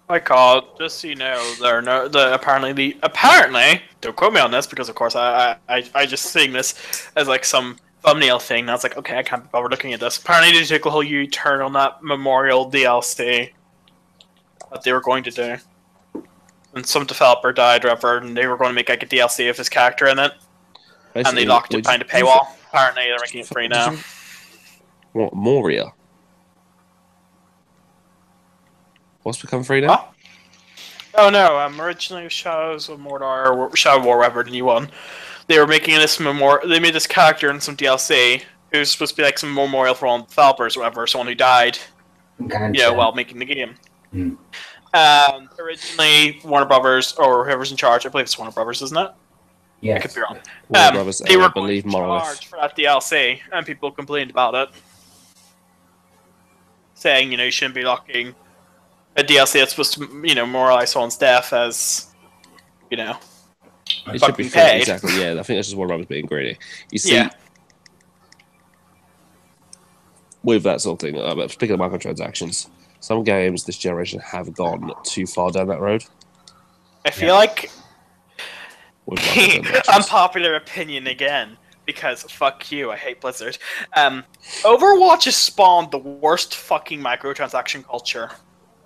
My God, just so you know, apparently, don't quote me on this because of course I just seeing this as like some thumbnail thing. And I was like, okay, I can't be bothered looking at this. Apparently, they took a whole U-turn on that Memorial DLC that they were going to do, and some developer died, and they were going to make like a DLC of his character in it, and they locked it behind a paywall. Apparently, they're making it free now. What, Moria? What's become free now? Oh no! Originally, Shadows of Mordor, or Shadow War, whatever the new one. They were making this They made this character in some DLC who's supposed to be like some memorial for all the developers, or whatever. Someone who died, while making the game. Originally, Warner Brothers or whoever's in charge, I believe it's Warner Brothers, isn't it? Yeah. I could be wrong. Warner Brothers, they were believe going to charge for that DLC, and people complained about it, saying you shouldn't be locking a DLC that's supposed to moralize someone's death as it should be paid. Exactly. Yeah, I think that's just Warner Brothers being greedy. You see, with that sort of thing. Speaking of microtransactions, some games this generation have gone too far down that road. I feel like unpopular opinion again, because fuck you, I hate Blizzard. Overwatch has spawned the worst fucking microtransaction culture.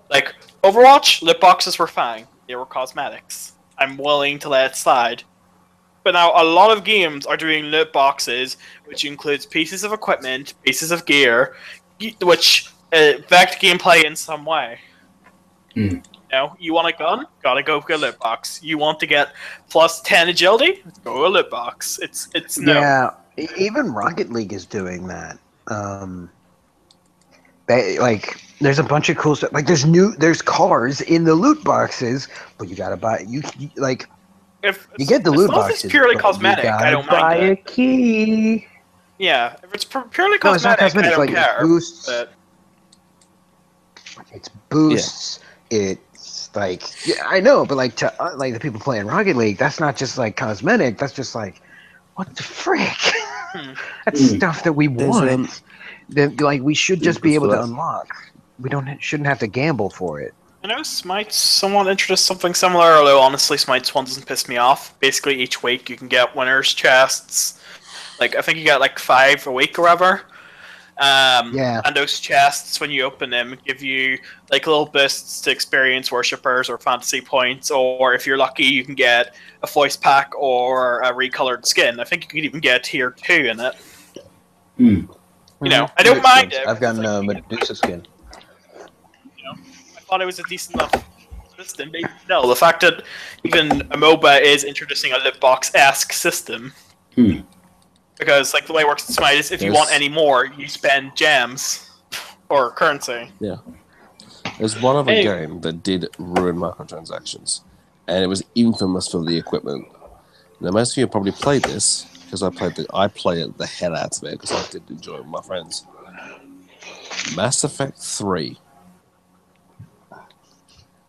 Like, Overwatch, loot boxes were fine. They were cosmetics. I'm willing to let it slide. But now a lot of games are doing loot boxes, which includes pieces of equipment, pieces of gear, which affect gameplay in some way. You want a gun? Gotta go for a loot box. You want to get plus 10 agility? Go to a loot box. It's no. Yeah, even Rocket League is doing that. There's a bunch of cool stuff. Like there's cars in the loot boxes, but you gotta buy. if You get the as loot long as it's boxes, purely but cosmetic, you I gotta don't mind buy a it. key. Yeah, if it's purely No, it's not cosmetic, I cosmetic. don't Like care. it boosts. But It's boosts. It's like yeah, I know, but like to like the people playing Rocket League, that's not just like cosmetic. That's just like what the frick? hmm. That's Hmm. stuff that we There's want. That like we should just be Inputs able for to that. unlock. We shouldn't have to gamble for it. I know Smite's somewhat introduced something similar, although honestly, Smite's one doesn't piss me off. Basically, each week you can get winners' chests. Like, I think you get like 5 a week or whatever. Yeah. And those chests, when you open them, give you like little boosts to experience worshippers or fantasy points, or if you're lucky, you can get a voice pack or a recolored skin. I think you could even get a tier 2 in it. Hmm. You know, I don't mind it. I've gotten because, a like, Medusa skin. you know, I thought it was a decent enough system. But no, the fact that even a MOBA is introducing a loot box-esque system. Hmm. Because like the way it works in Smite is if you want any more, you spend gems or currency. There's one other Hey. game that did ruin microtransactions, and it was infamous for the equipment. Now, most of you have probably played this because I play it the hell out of it because I did enjoy it with my friends. Mass Effect 3.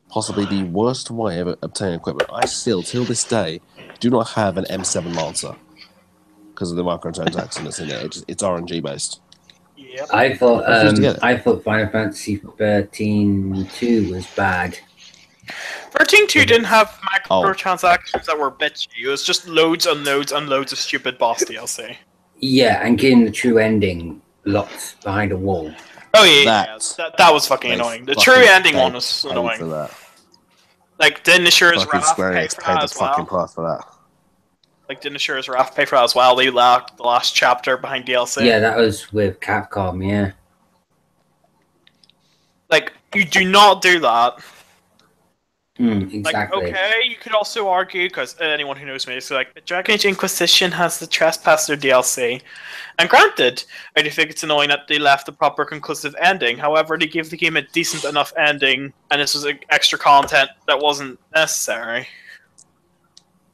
Possibly the worst way of obtaining equipment. I still, till this day, do not have an M7 Lancer because of the microtransactions that's in it. It's RNG based. Yep. I thought I refuse to get it. I thought Final Fantasy 13-2 was bad. 13.2 didn't have microtransactions that were bitchy. It was just loads and loads and loads of stupid boss DLC. Yeah, and getting the true ending locked behind a wall. Oh yeah, that was fucking annoying. The true ending one was For annoying. that. Like, didn't Assure's Fucking Wrath Square pay Enix for paid that the as fucking well? price for that. Like, didn't Assure's Wrath pay for that as well? They locked the last chapter behind DLC. Yeah, that was with Capcom, yeah. Like, you do not do that. Exactly. Like, okay, you could also argue, because anyone who knows me is like, the Dragon Age Inquisition has the Trespasser DLC. And granted, I do think it's annoying that they left the proper conclusive ending. However, they gave the game a decent enough ending, and this was extra content that wasn't necessary.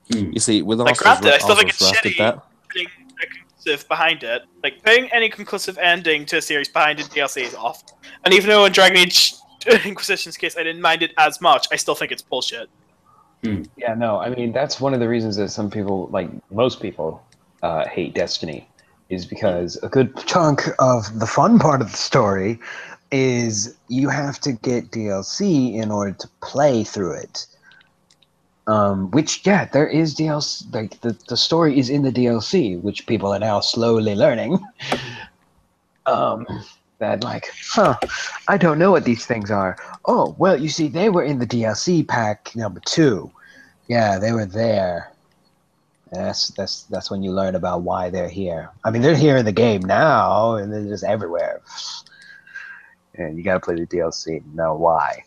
You see, with Like, Arsenal's granted, I still think it's Wrath did shitty that. putting a conclusive behind it. Like, putting any conclusive ending to a series behind a DLC is awful. And even though in Dragon Age Inquisition's case I didn't mind it as much, I still think it's bullshit. Yeah, no, I mean that's one of the reasons that some people, like most people, hate Destiny, is because a good chunk of the fun part of the story is you have to get DLC in order to play through it. Which, yeah, there is DLC. Like the story is in the DLC, which people are now slowly learning. That like, I don't know what these things are. Oh, well, you see, they were in the DLC pack number 2. Yeah, they were there. That's when you learn about why they're here. I mean, they're here in the game now, and they're just everywhere. And you got to play the DLC to know why.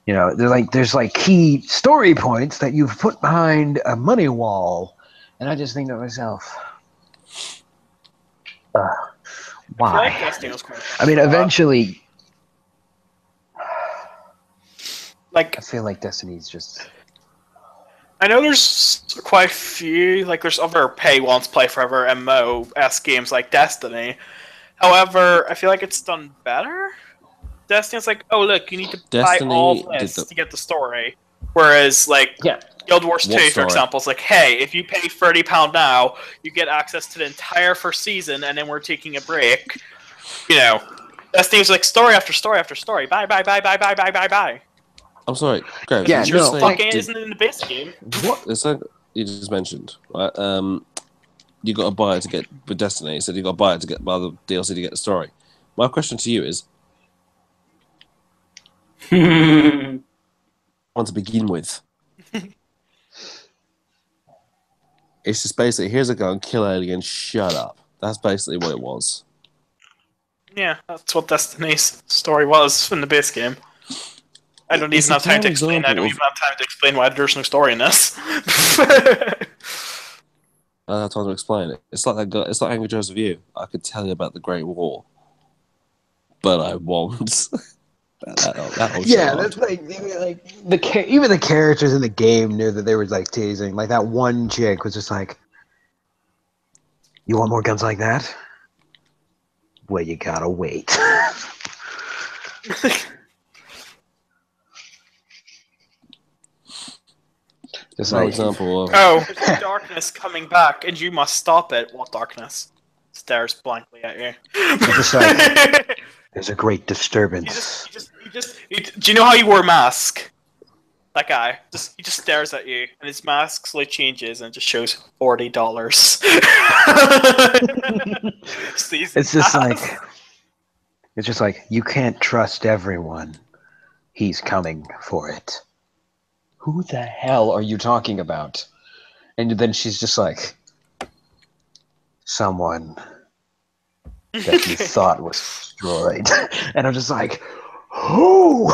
You know, there's like key story points that you've put behind a money wall, and I just think to myself, why? I feel like Destiny was quite I mean, eventually, like, I feel like Destiny's just. I know there's quite a few, like there's other pay once, play forever MMO-esque games like Destiny. However, I feel like it's done better. Destiny's like, oh look, you need to buy all of this to get the story. Whereas, like, Yeah. Guild Wars 2, for story? example, is like, hey, if you pay £30 now, you get access to the entire first season, and then we're taking a break. You know, Destiny's like story after story after story. Bye, bye, bye, bye, bye, bye, bye, bye. I'm sorry, Greg. Yeah, Sure, no, fucking isn't in the base game. What? It's like you just mentioned, right? You got to buy it to get with Destiny. You said you got to buy it to get buy the DLC to get the story. My question to you is, what to begin with? It's just basically here's a gun, kill aliens, shut up. That's basically what it was. Yeah, that's what Destiny's story was in the base game. I don't It's even a have time to prime explain. I don't example even have time to explain why there's no story in this. I don't have time to explain it. It's like that guy. It's like Angry Joe's Review. I could tell you about the Great War, but I won't. That whole shit Yeah, hard. that's like even the characters in the game knew that they were like teasing. Like that one chick was just like, "You want more guns like that? Well, you gotta wait." Just No like, example of Oh, there's darkness coming back, and you must stop it. What darkness? Stares blankly at you. just like, there's a great disturbance. Do you know how you wear a mask? That guy, he just stares at you, and his mask slowly changes, and it just shows $40. It's just like you can't trust everyone. He's coming for it. Who the hell are you talking about? And then she's just like, someone that you thought was destroyed. And I'm just like, who?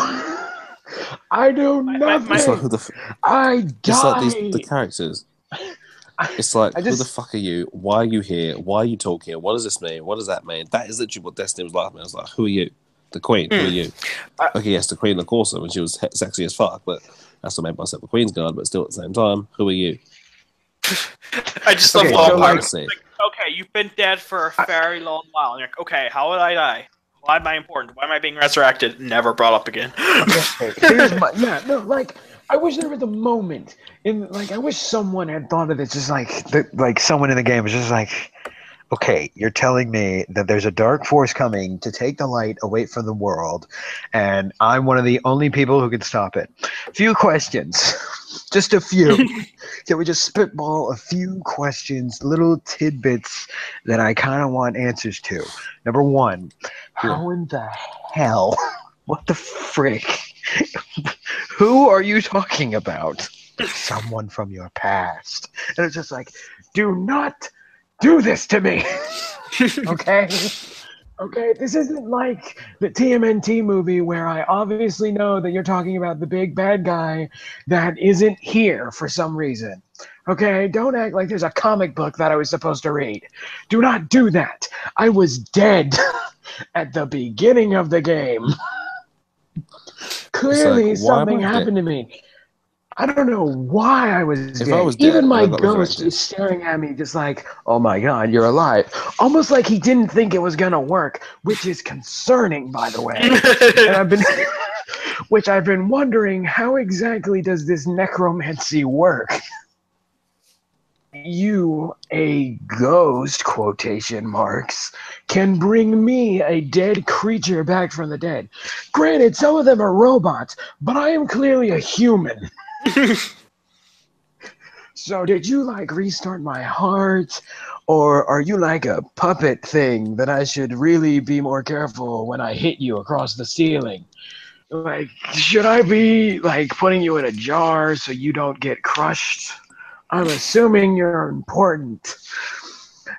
I do nothing. it's like who the I it's like the died. characters. It's like, I who the just fuck are you? Why are you here? Why are you talking? What does this mean? What does that mean? That is literally what Destiny was like. I was like, who are you? The Queen. Who are you? Okay, yes, the Queen looked awesome, and she was sexy as fuck, but that's what made myself the Queen's Guard. But still, at the same time, who are you? I just Okay, love so, like- Pirates. Like, okay, you've been dead for a very long while. And you're like, okay, how would I die? Why am I important? Why am I being resurrected? Never brought up again. here's my like I wish there was a moment in like I wish someone had thought of it just like someone in the game was just like, okay, you're telling me that there's a dark force coming to take the light away from the world, and I'm one of the only people who can stop it. Few questions. Just a few. Can we just spitball a few questions, little tidbits that I kind of want answers to? Number one, how in the hell? What the frick? Who are you talking about? Someone from your past. And it's just like, do not do this to me. Okay? Okay, this isn't like the TMNT movie where I obviously know that you're talking about the big bad guy that isn't here for some reason. Okay, don't act like there's a comic book that I was supposed to read. Do not do that. I was dead at the beginning of the game. Clearly, It's like, why am something I dead? happened to me. I don't know why I was If dead. I was Even dead my and I got ghost resurrected, is staring at me just like, oh my god, you're alive. Almost like he didn't think it was gonna work, which is concerning, by the way. And I've been wondering, how exactly does this necromancy work? You, a ghost, quotation marks, can bring me, a dead creature, back from the dead. Granted, some of them are robots, but I am clearly a human. So did you like restart my heart? Or are you like a puppet thing that I should really be more careful when I hit you across the ceiling? Like, should I be like putting you in a jar so you don't get crushed? I'm assuming you're important.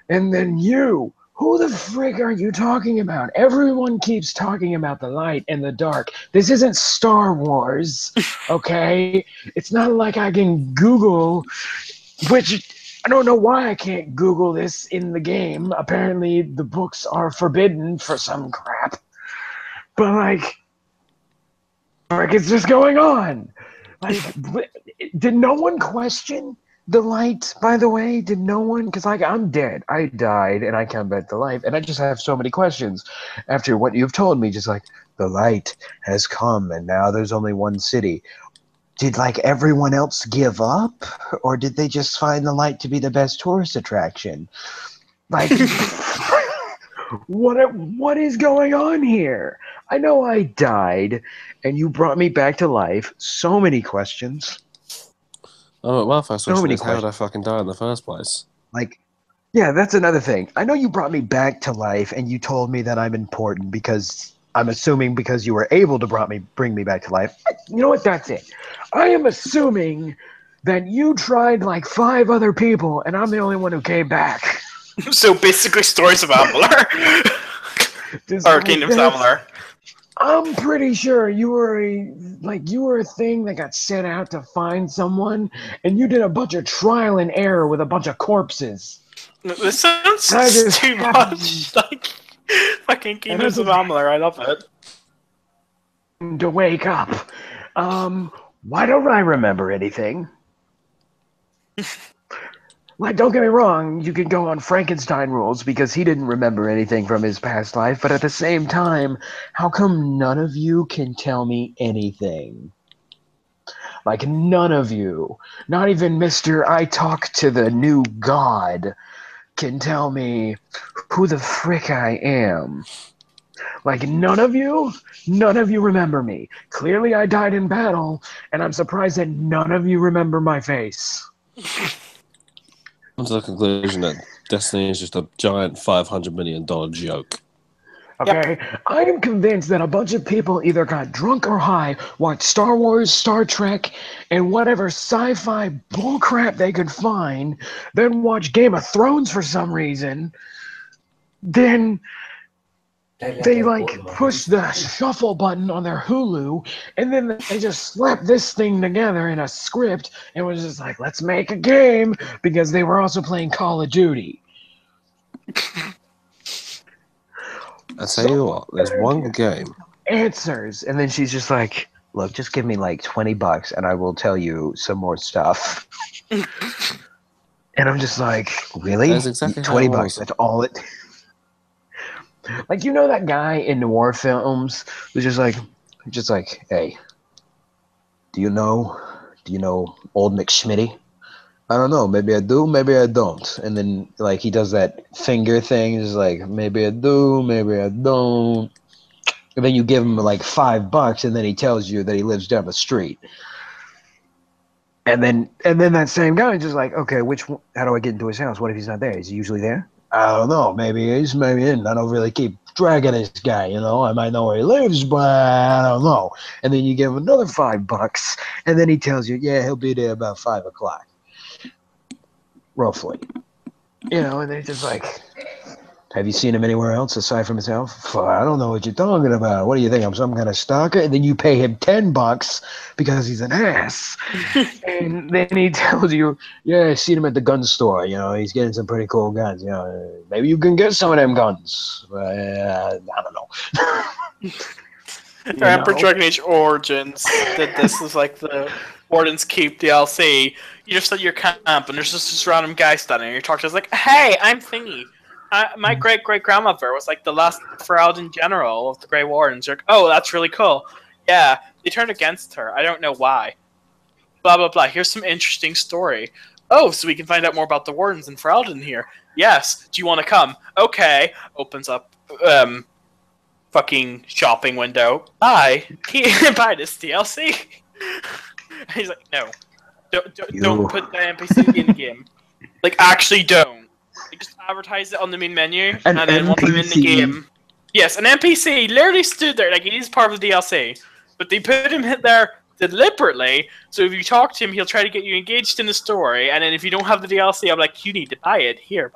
And then you, who the frig are you talking about? Everyone keeps talking about the light and the dark. This isn't Star Wars, okay? It's not like I can Google, which I don't know why I can't Google this in the game. Apparently, the books are forbidden for some crap. But like is this going on? Like, did no one question the light, by the way? Did no one? Because like I'm dead. I died and I come back to life. And I just have so many questions after what you've told me. Just like, the light has come and now there's only one city. Did like everyone else give up? Or did they just find the light to be the best tourist attraction? Like, what is going on here? I know I died and you brought me back to life. So many questions. oh, my first So question many is, how did I questions. fucking die in the first place? Like, yeah, that's another thing. I know you brought me back to life and you told me that I'm important because I'm assuming because you were able to bring me back to life. You know what? That's it. I am assuming that you tried like 5 other people and I'm the only one who came back. So basically, stories of Amalur. Just Or like Kingdoms this. Amalur. I'm pretty sure you were a thing that got sent out to find someone, and you did a bunch of trial and error with a bunch of corpses. This sounds I just too happened- much like fucking Kingdoms of just- Amalur. I love it. starting to wake up. Why don't I remember anything? Like, don't get me wrong, you can go on Frankenstein rules because he didn't remember anything from his past life, but at the same time, how come none of you can tell me anything? Like, none of you, not even Mr. I Talk to the New God, can tell me who the frick I am. Like, none of you remember me. Clearly, I died in battle, and I'm surprised that none of you remember my face. I'm to the conclusion that Destiny is just a giant $500 million joke. Okay, I am convinced that a bunch of people either got drunk or high, watched Star Wars, Star Trek, and whatever sci-fi bullcrap they could find, then watched Game of Thrones for some reason, then they like pushed the shuffle button on their Hulu, and then they just slapped this thing together in a script and was just like, let's make a game, because they were also playing Call of Duty. I tell you what, there's one game. Answers, and then she's just like, look, just give me like $20 and I will tell you some more stuff. And I'm just like, really? That's exactly how $20, it was. that's all it. Like, you know that guy in noir films who's just like, hey, do you know old McSchmitty? I don't know, maybe I do, maybe I don't. And then like he does that finger thing, just like, maybe I do, maybe I don't. And then you give him like $5 and then he tells you that he lives down the street. And then that same guy is just like, okay, how do I get into his house? What if he's not there? Is he usually there? I don't know. Maybe he is, maybe he isn't. I don't really keep track of this guy, you know. I might know where he lives, but I don't know. And then you give him another $5 and then he tells you, yeah, he'll be there about 5 o'clock. Roughly. You know, and they're just like, have you seen him anywhere else aside from his house? I don't know what you're talking about. What do you think? I'm some kind of stalker? And then you pay him $10 because he's an ass. And then he tells you, yeah, I seen him at the gun store. You know, he's getting some pretty cool guns. You know, maybe you can get some of them guns. I don't know. Emperor Dragon Age Origins did this as like the Warden's Keep DLC. You just at your camp and there's just this random guy standing and you're talking to us like, hey, I'm Thingy. My great-great-grandmother was like the last Ferelden general of the Grey Wardens. You're like, oh, that's really cool. Yeah, they turned against her. I don't know why. Blah, blah, blah. Here's some interesting story. Oh, so we can find out more about the Wardens in Ferelden here. Yes. Do you want to come? Okay. Opens up fucking shopping window. Buy this DLC. He's like, no. Don't put the NPC in the game. Like, actually don't. They just advertise it on the main menu, and then want them in the game. Yes, an NPC literally stood there, like he's part of the DLC. But they put him there deliberately, so if you talk to him, he'll try to get you engaged in the story, and then if you don't have the DLC, I'm like, you need to buy it here.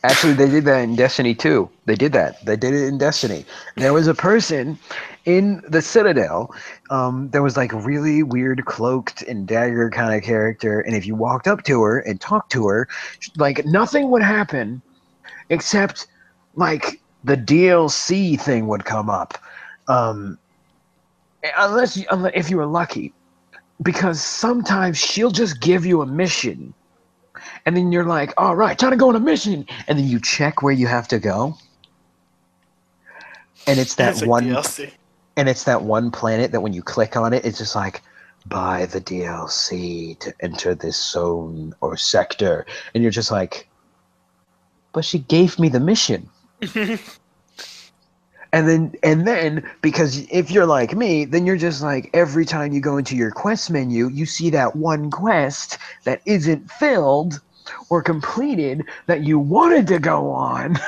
Actually, they did that in Destiny 2. They did that. They did it in Destiny. There was a person in the Citadel. There was like a really weird cloaked and dagger kind of character. And if you walked up to her and talked to her, like nothing would happen except like the DLC thing would come up. Unless if you were lucky. Because sometimes she'll just give you a mission. And then you're like, all right, time to go on a mission. And then you check where you have to go. And it's that one DLC. And it's that one planet that when you click on it, it's just like, buy the DLC to enter this zone or sector. And you're just like, but she gave me the mission. And then, because if you're like me, then you're just like, every time you go into your quest menu, you see that one quest that isn't filled or completed that you wanted to go on.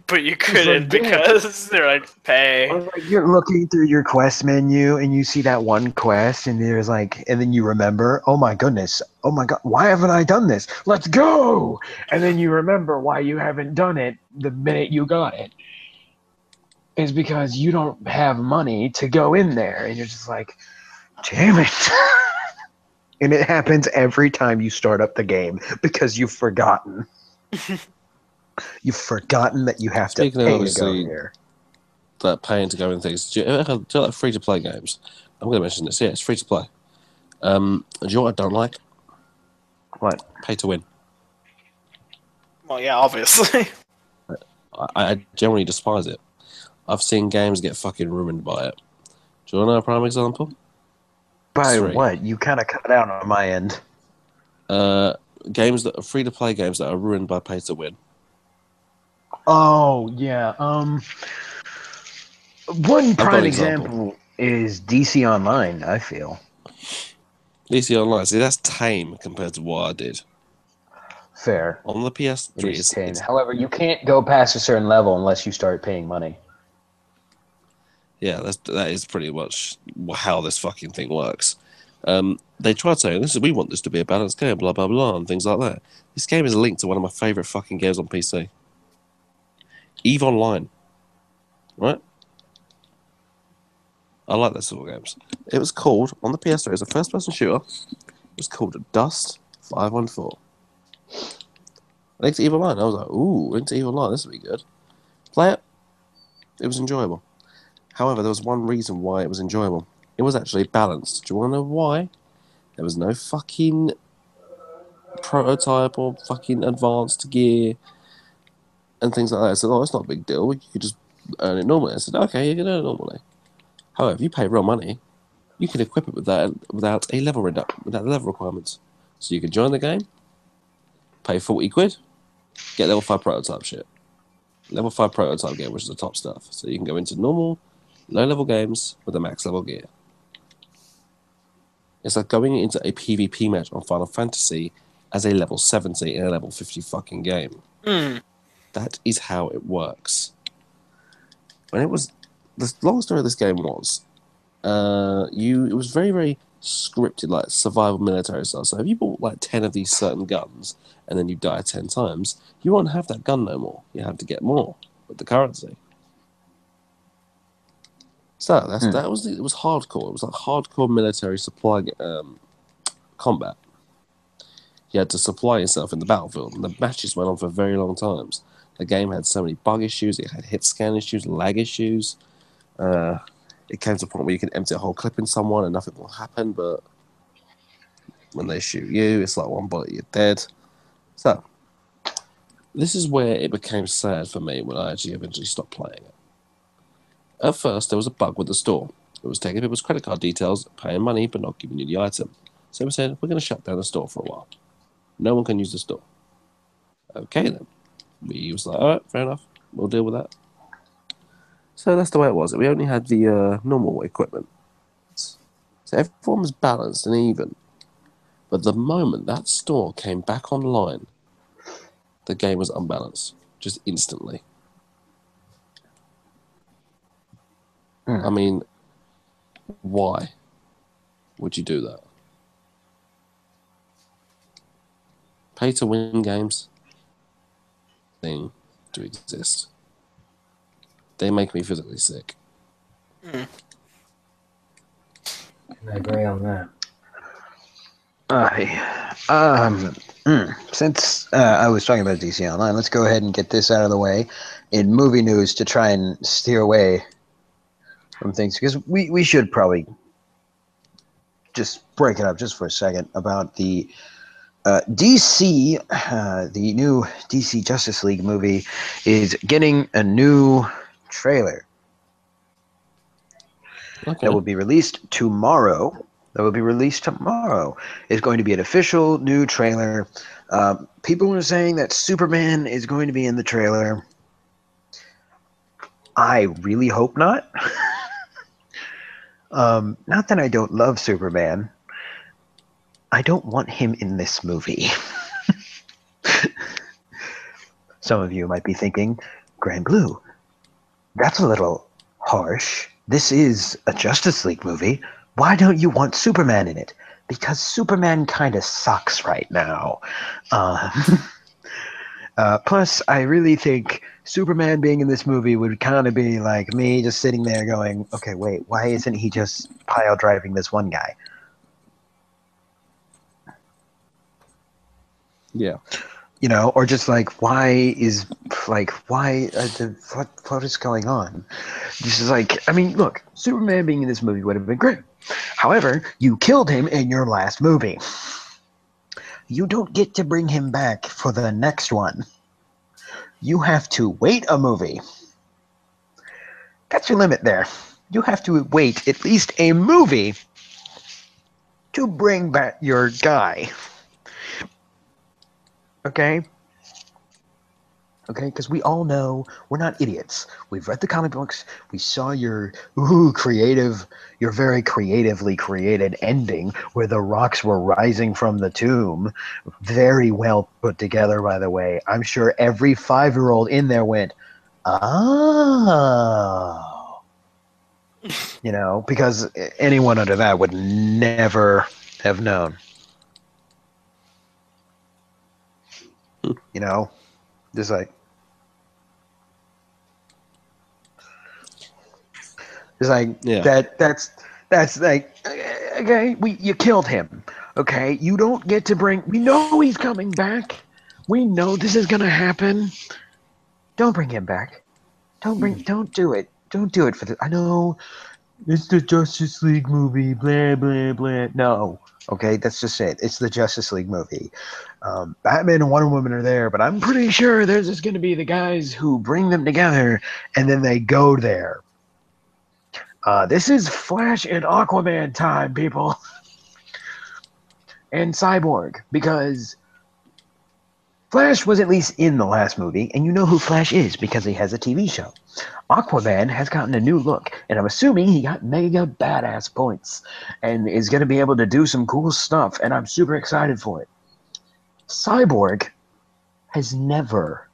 But you couldn't because they're like, pay. Or like you're looking through your quest menu and you see that one quest and there's like, and then you remember, oh my goodness, oh my God, why haven't I done this? Let's go! And then you remember why you haven't done it the minute you got it. Is because you don't have money to go in there. And you're just like, damn it. And it happens every time you start up the game because you've forgotten. You've forgotten that you have to pay to go here. that paying to go in things. Do you like free to play games? I'm going to mention this. Yeah, it's free to play. Do you know what I don't like? What? Pay to win. Well, yeah, obviously. I generally despise it. I've seen games get fucking ruined by it. Do you want to know a prime example? By Three. what? You kind of cut out on my end. Games that are free to play games that are ruined by pay to win. Oh yeah. One got prime an example. example is DC Online. I feel DC Online, see, that's tame compared to what I did. fair. On the It PS3, is tame. it's However, you can't go past a certain level unless you start paying money. yeah, that is pretty much how this fucking thing works. They tried saying, we want this to be a balanced game, blah, blah, blah, and things like that. This game is linked to one of my favourite fucking games on PC. EVE Online. Right? I like those sort of games. It was called, on the PS3, as a first-person shooter, it was called Dust 514. Linked to EVE Online. I was like, ooh, linked to EVE Online, this would be good. Play it. It was enjoyable. However, there was one reason why it was enjoyable. It was actually balanced. Do you want to know why? There was no fucking prototype or fucking advanced gear and things like that. I said, oh, it's not a big deal. You could just earn it normally. I said, okay, you can earn it normally. However, if you pay real money, you can equip it with that without a level without the level requirements. So you can join the game, pay 40 quid, get level 5 prototype shit. Level 5 prototype game, which is the top stuff. So you can go into normal, low-level games with a max level gear. It's like going into a PvP match on Final Fantasy as a level 70 in a level 50 fucking game. That is how it works. When it was, the long story of this game was, it was very, very scripted, like survival military style. So if you bought like 10 of these certain guns and then you die 10 times, you won't have that gun no more. You have to get more with the currency. So it was hardcore. It was like hardcore military supply combat. You had to supply yourself in the battlefield, and the matches went on for very long times. The game had so many bug issues, it had hit scan issues, lag issues. It came to a point where you can empty a whole clip in someone and nothing will happen, but when they shoot you, it's like one bullet, you're dead. So, this is where it became sad for me when I actually eventually stopped playing it. At first, there was a bug with the store. It was taking people's credit card details, paying money, but not giving you the item. So we said, we're going to shut down the store for a while. No one can use the store. Okay, then. We was like, all right, fair enough. We'll deal with that. So that's the way it was. We only had the normal equipment. So everyone was balanced and even. But the moment that store came back online, the game was unbalanced. Just instantly. I mean, why would you do that? Pay to win games thing to exist. They make me physically sick. Can I agree on that? Since I was talking about DC Online, let's go ahead and get this out of the way in movie news to try and steer away from things, because we should probably just break it up just for a second about the DC, the new DC Justice League movie is getting a new trailer. Okay. That will be released tomorrow. It's going to be an official new trailer. People are saying that Superman is going to be in the trailer. I really hope not. Not that I don't love Superman. I don't want him in this movie. Some of you might be thinking, Grand Blue, that's a little harsh. This is a Justice League movie. Why don't you want Superman in it? Because Superman kind of sucks right now. Plus, I really think Superman being in this movie would kind of be like me just sitting there going, okay, wait, why isn't he just pile driving this one guy? Yeah. You know, or just like why what is going on? This is like, I mean, look, Superman being in this movie would have been great. However, you killed him in your last movie. You don't get to bring him back for the next one. You have to wait a movie. That's your limit there. You have to wait at least a movie to bring back your guy. Okay? Okay, because we all know we're not idiots. We've read the comic books. We saw your your very creatively created ending where the rocks were rising from the tomb. Very well put together, by the way. I'm sure every 5-year-old in there went, oh. You know, because anyone under that would never have known. You know, just like. It's like Yeah. that's like okay, you killed him. Okay, you don't get to bring. We know he's coming back. We know this is gonna happen. Don't bring him back. Don't do it. Don't do it for the. I know it's the Justice League movie. Blah blah blah. No. Okay, that's just it. It's the Justice League movie. Batman and Wonder Woman are there, but I'm pretty sure there's just gonna be the guys who bring them together, and then they go there. This is Flash and Aquaman time, people. And Cyborg, because Flash was at least in the last movie, and you know who Flash is because he has a TV show. Aquaman has gotten a new look, and I'm assuming he got mega badass points and is going to be able to do some cool stuff, and I'm super excited for it. Cyborg has never,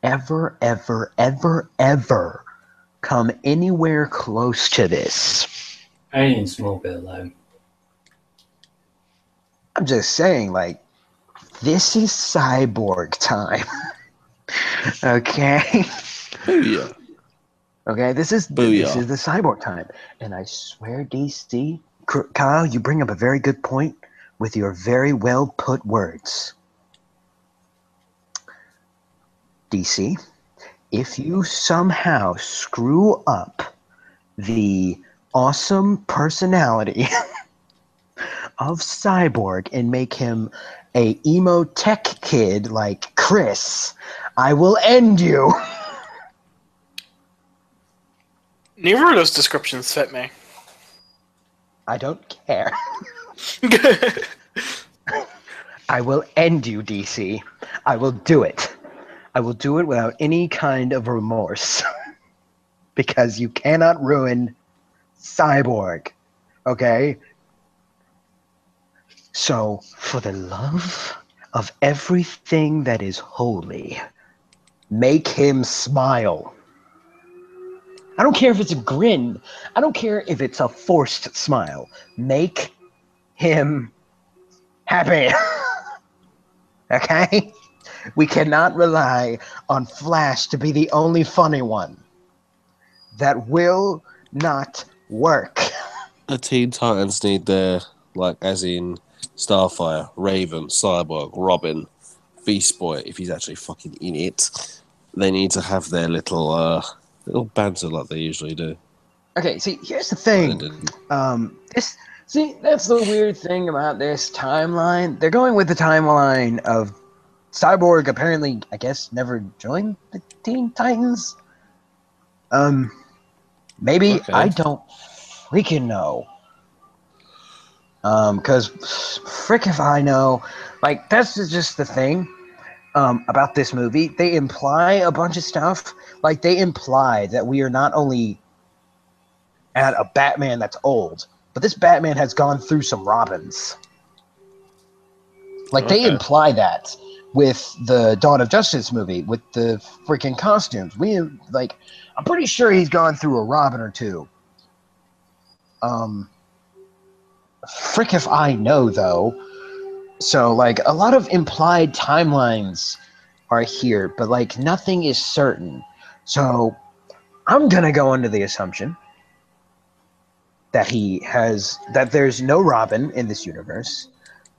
ever, ever, ever, ever come anywhere close to this. Only in Smallville, though. I'm just saying, like, this is Cyborg time. Okay? Booyah. Okay, this is the Cyborg time. And I swear, DC, Kyle, you bring up a very good point with your very well put words. DC, if you somehow screw up the awesome personality of Cyborg and make him a emo tech kid like Chris, I will end you. Neither of those descriptions fit me. I don't care. I will end you, DC. I will do it. I will do it without any kind of remorse. Because you cannot ruin Cyborg. Okay? So, for the love of everything that is holy, make him smile. I don't care if it's a grin. I don't care if it's a forced smile. Make him happy. Okay? We cannot rely on Flash to be the only funny one. That will not work. The Teen Titans need their, like, as in Starfire, Raven, Cyborg, Robin, Beast Boy, if he's actually fucking in it. They need to have their little banter like they usually do. Okay, see, here's the thing. That's the weird thing about this timeline. They're going with the timeline of Cyborg apparently, I guess, never joined the Teen Titans. Maybe Okay. I don't freaking know. Because frick if I know. Like, that's just the thing about this movie. They imply a bunch of stuff. Like, they imply that we are not only at a Batman that's old, but this Batman has gone through some Robins. Like, they imply that with the Dawn of Justice movie, with the freaking costumes. I'm pretty sure he's gone through a Robin or two. Frick if I know, though. So, like, a lot of implied timelines are here, but, like, nothing is certain. So, I'm gonna go under the assumption that that there's no Robin in this universe,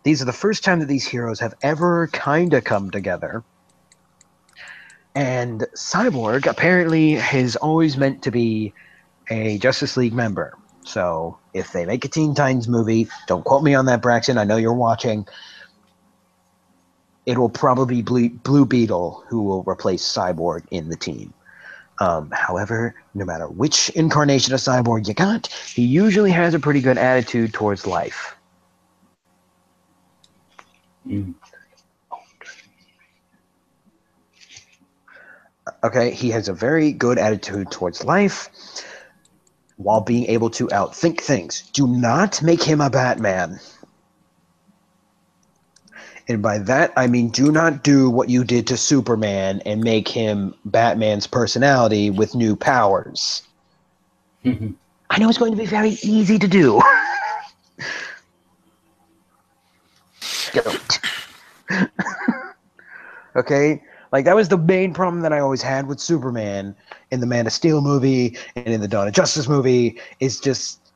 these are the first time that these heroes have ever kind of come together. And Cyborg apparently is always meant to be a Justice League member. So if they make a Teen Titans movie, don't quote me on that, Braxton. I know you're watching. It will probably be Blue Beetle who will replace Cyborg in the team. However, no matter which incarnation of Cyborg you got, he usually has a pretty good attitude towards life. Okay, he has a very good attitude towards life while being able to outthink things. Do not make him a Batman. And by that, I mean do not do what you did to Superman and make him Batman's personality with new powers. I know it's going to be very easy to do. Don't. Okay? Like, that was the main problem that I always had with Superman in the Man of Steel movie and in the Dawn of Justice movie, is just,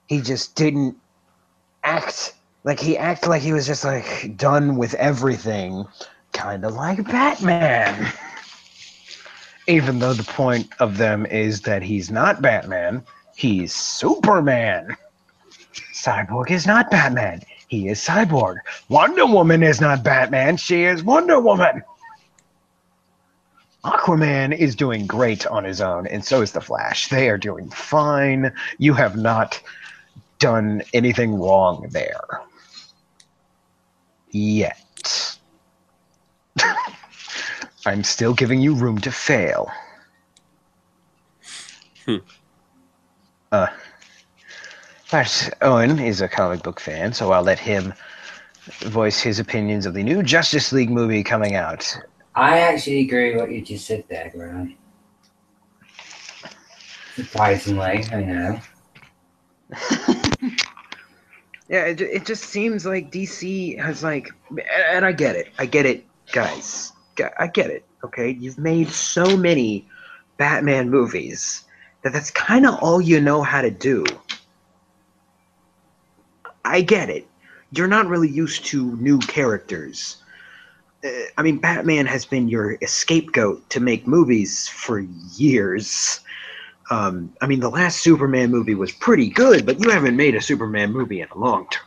he just didn't act like he was just, like, done with everything, kind of like Batman. Even though the point of them is that he's not Batman, he's Superman. Cyborg is not Batman, he is Cyborg. Wonder Woman is not Batman, she is Wonder Woman. Aquaman is doing great on his own, and so is the Flash. They are doing fine. You have not done anything wrong there. Yet. I'm still giving you room to fail. But Owen is a comic book fan, so I'll let him voice his opinions of the new Justice League movie coming out. I actually agree with what you just said there, Graham. Surprisingly, I know. Yeah, it just seems like DC has, like, and I get it, guys. I get it, okay? You've made so many Batman movies that's kind of all you know how to do. I get it. You're not really used to new characters. I mean, Batman has been your scapegoat to make movies for years. I mean, the last Superman movie was pretty good, but you haven't made a Superman movie in a long time.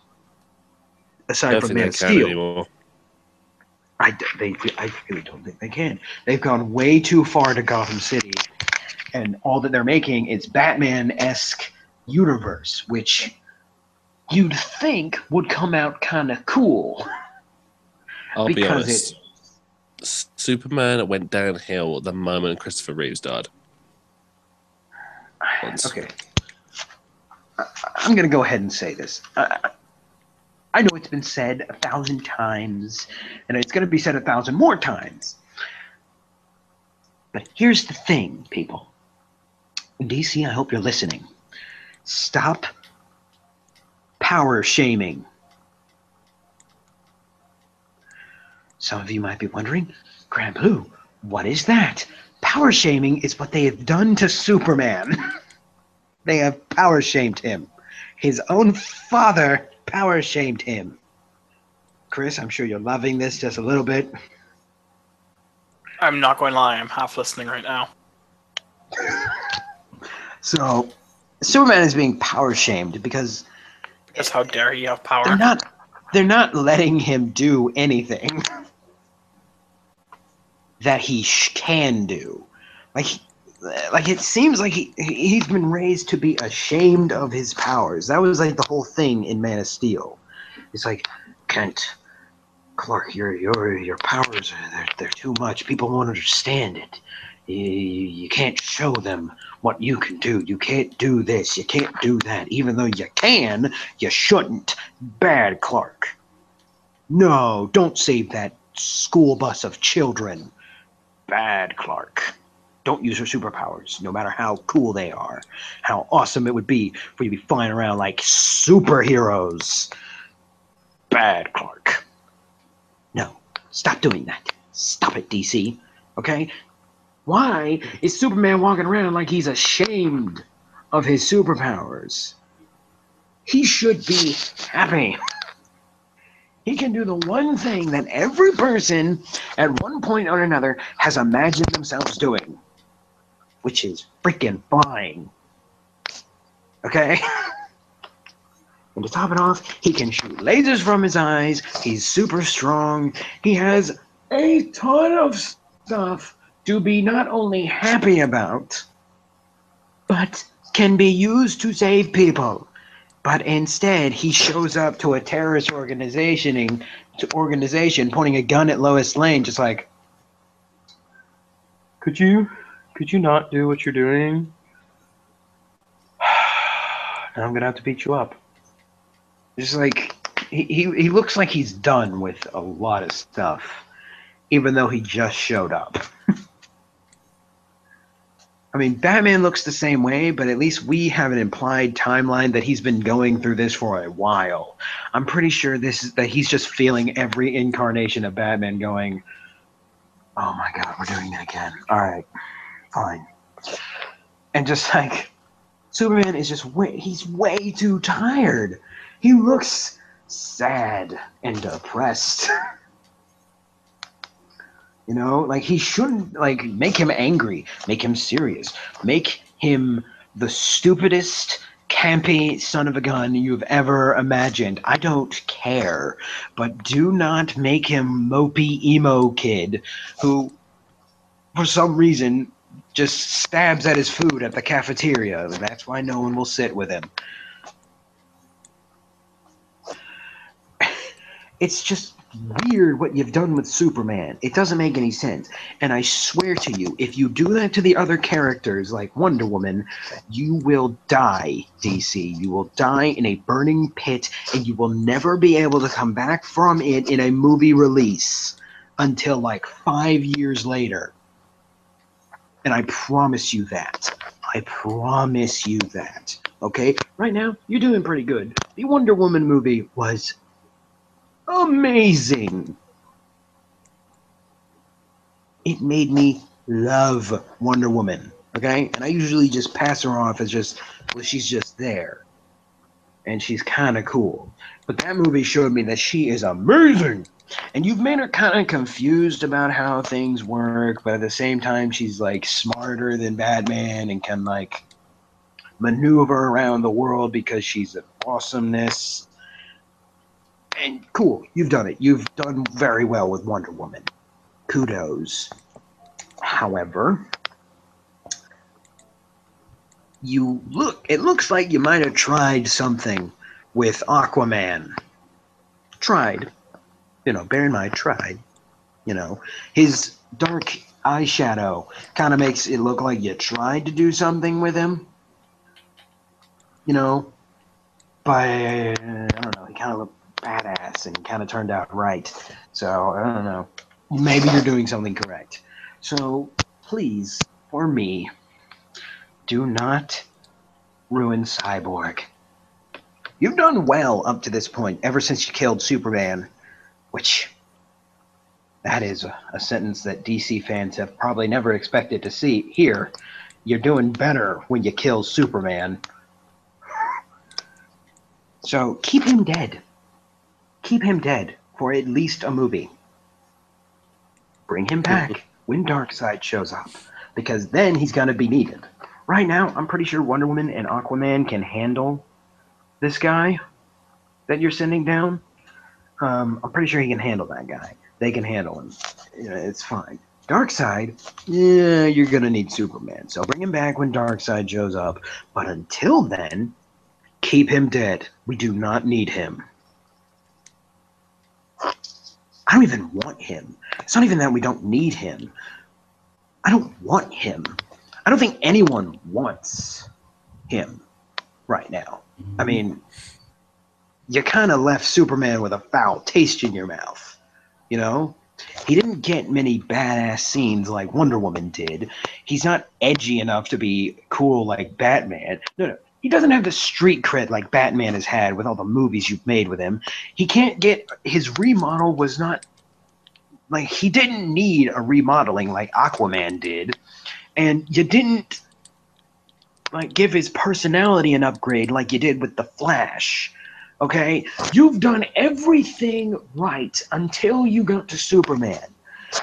Aside from Man of Steel. I really don't think they can. They've gone way too far to Gotham City, and all that they're making is Batman-esque universe, which you'd think would come out kind of cool. I'll be honest. Superman went downhill the moment Christopher Reeves died. Okay. I'm going to go ahead and say this. I know it's been said 1,000 times, and it's going to be said 1,000 more times. But here's the thing, people. DC, I hope you're listening. Stop power shaming. Some of you might be wondering, Grand Blue, what is that? Power shaming is what they have done to Superman. They have power shamed him. His own father power shamed him. Chris, I'm sure you're loving this just a little bit. I'm not going to lie, I'm half listening right now. So, Superman is being power shamed because how dare he have power? They're not letting him do anything that he can do. Like it seems like he's been raised to be ashamed of his powers. That was like the whole thing in Man of Steel. It's like, Kent, Clark, your powers they're too much. People won't understand it. You can't show them what you can do. You can't do this. You can't do that. Even though you can, you shouldn't. Bad Clark. No, don't save that school bus of children. Bad Clark. Don't use your superpowers, no matter how cool they are. How awesome it would be for you to be flying around like superheroes. Bad Clark. No, stop doing that. Stop it, DC. Okay? Why is Superman walking around like he's ashamed of his superpowers? He should be happy. He can do the one thing that every person at one point or another has imagined themselves doing, which is freaking flying. Okay? And to top it off, he can shoot lasers from his eyes. He's super strong. He has a ton of stuff to be not only happy about, but can be used to save people. But instead, he shows up to a terrorist organization pointing a gun at Lois Lane, just like, could you not do what you're doing? Now I'm gonna have to beat you up. Just like he looks like he's done with a lot of stuff, even though he just showed up. I mean, Batman looks the same way, but at least we have an implied timeline that he's been going through this for a while. I'm pretty sure that he's just feeling every incarnation of Batman going, oh my god, we're doing it again. Alright, fine. And just like, Superman is just he's way too tired. He looks sad and depressed. You know, like he shouldn't like make him angry, make him serious, make him the stupidest, campy son of a gun you've ever imagined. I don't care, but do not make him mopey emo kid who, for some reason, just stabs at his food at the cafeteria. That's why no one will sit with him. It's just weird what you've done with Superman. It doesn't make any sense. And I swear to you, if you do that to the other characters like Wonder Woman, you will die, DC. You will die in a burning pit, and you will never be able to come back from it in a movie release until like 5 years later. And I promise you that. I promise you that. Okay? Right now, you're doing pretty good. The Wonder Woman movie was amazing. It made me love Wonder Woman, okay? And I usually just pass her off as just, well, she's just there. And she's kind of cool. But that movie showed me that she is amazing. And you've made her kind of confused about how things work, but at the same time, she's like smarter than Batman and can like maneuver around the world because she's an awesomeness. And cool, you've done it. You've done very well with Wonder Woman. Kudos. However, it looks like you might have tried something with Aquaman. Tried. You know, bear in mind, tried. You know, his dark eyeshadow kind of makes it look like you tried to do something with him. You know, but I don't know, he kind of looked badass and kind of turned out right. So, I don't know. Maybe you're doing something correct. So, please, for me, do not ruin Cyborg. You've done well up to this point, ever since you killed Superman, which, that is a sentence that DC fans have probably never expected to hear. You're doing better when you kill Superman. So, keep him dead. Keep him dead for at least a movie. Bring him back when Darkseid shows up, because then he's going to be needed. Right now, I'm pretty sure Wonder Woman and Aquaman can handle this guy that you're sending down. I'm pretty sure he can handle that guy. They can handle him. It's fine. Darkseid, yeah, you're going to need Superman. So bring him back when Darkseid shows up. But until then, keep him dead. We do not need him. I don't even want him. It's not even that we don't need him. I don't want him. I don't think anyone wants him right now. I mean, you kind of left Superman with a foul taste in your mouth. You know? He didn't get many badass scenes like Wonder Woman did. He's not edgy enough to be cool like Batman. No. He doesn't have the street cred like Batman has had with all the movies you've made with him. He can't get... His remodel was not... Like, he didn't need a remodeling like Aquaman did. And you didn't, like, give his personality an upgrade like you did with The Flash. Okay? You've done everything right until you got to Superman.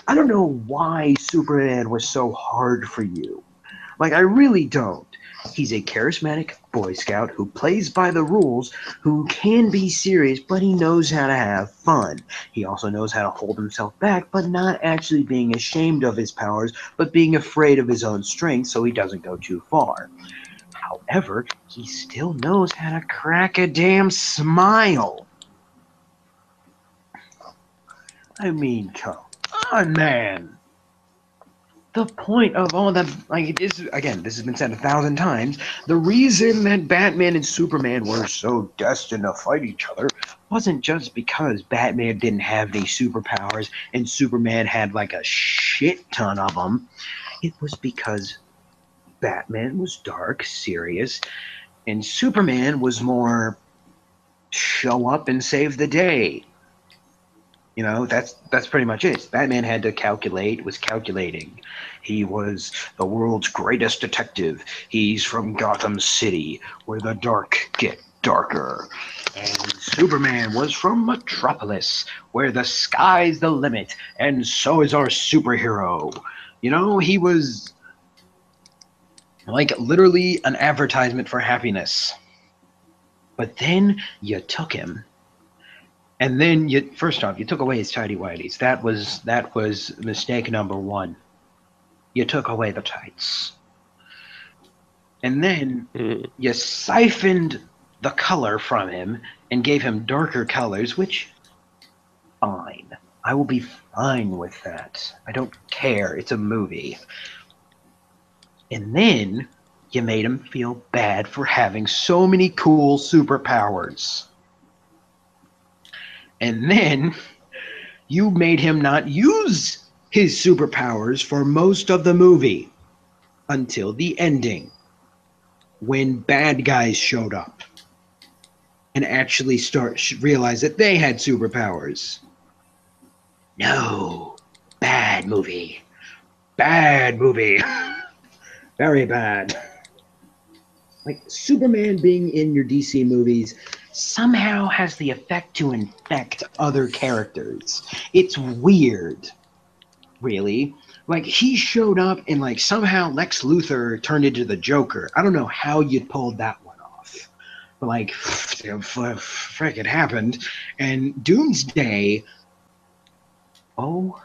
I don't know why Superman was so hard for you. Like, I really don't. He's a charismatic Boy Scout who plays by the rules, who can be serious, but he knows how to have fun. He also knows how to hold himself back, but not actually being ashamed of his powers, but being afraid of his own strength so he doesn't go too far. However, he still knows how to crack a damn smile. I mean, come on, man. The point of all that, like, this again, this has been said 1,000 times. The reason that Batman and Superman were so destined to fight each other wasn't just because Batman didn't have any superpowers and Superman had like a shit ton of them. It was because Batman was dark, serious, and Superman was more show up and save the day. You know, that's pretty much it. Batman had to calculate, was calculating. He was the world's greatest detective. He's from Gotham City, where the dark get darker. And Superman was from Metropolis, where the sky's the limit, and so is our superhero. You know, he was like literally an advertisement for happiness. But then you took him. And then you first off, you took away his tidy whities. That was mistake number one. You took away the tights. And then Mm. you siphoned the color from him and gave him darker colors, which fine. I will be fine with that. I don't care. It's a movie. And then you made him feel bad for having so many cool superpowers. And then you made him not use his superpowers for most of the movie until the ending when bad guys showed up and actually realize that they had superpowers. No, bad movie. Bad movie. Very bad. Like Superman being in your DC movies somehow has the effect to infect other characters. It's weird. Really. Like he showed up and like somehow Lex Luthor turned into the Joker. I don't know how you pulled that one off, but like, frick, it happened. And Doomsday, oh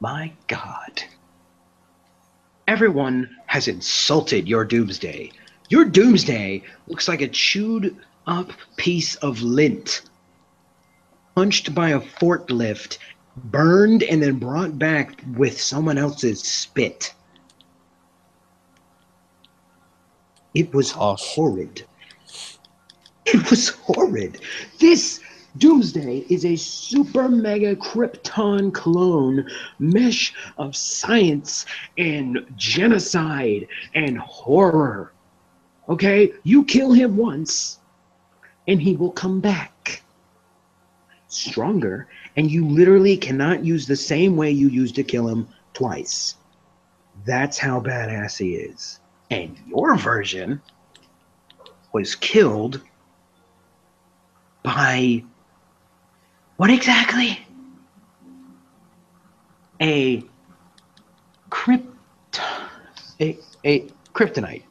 my God. Everyone has insulted your Doomsday. Your Doomsday looks like a chewed up piece of lint punched by a forklift, burned, and then brought back with someone else's spit. It was Harsh. horrid. It was horrid. This Doomsday is a super mega Krypton clone mesh of science and genocide and horror. Okay? You kill him once, and he will come back stronger, and you literally cannot use the same way you used to kill him twice. That's how badass he is. And your version was killed by what exactly? A crypt a kryptonite.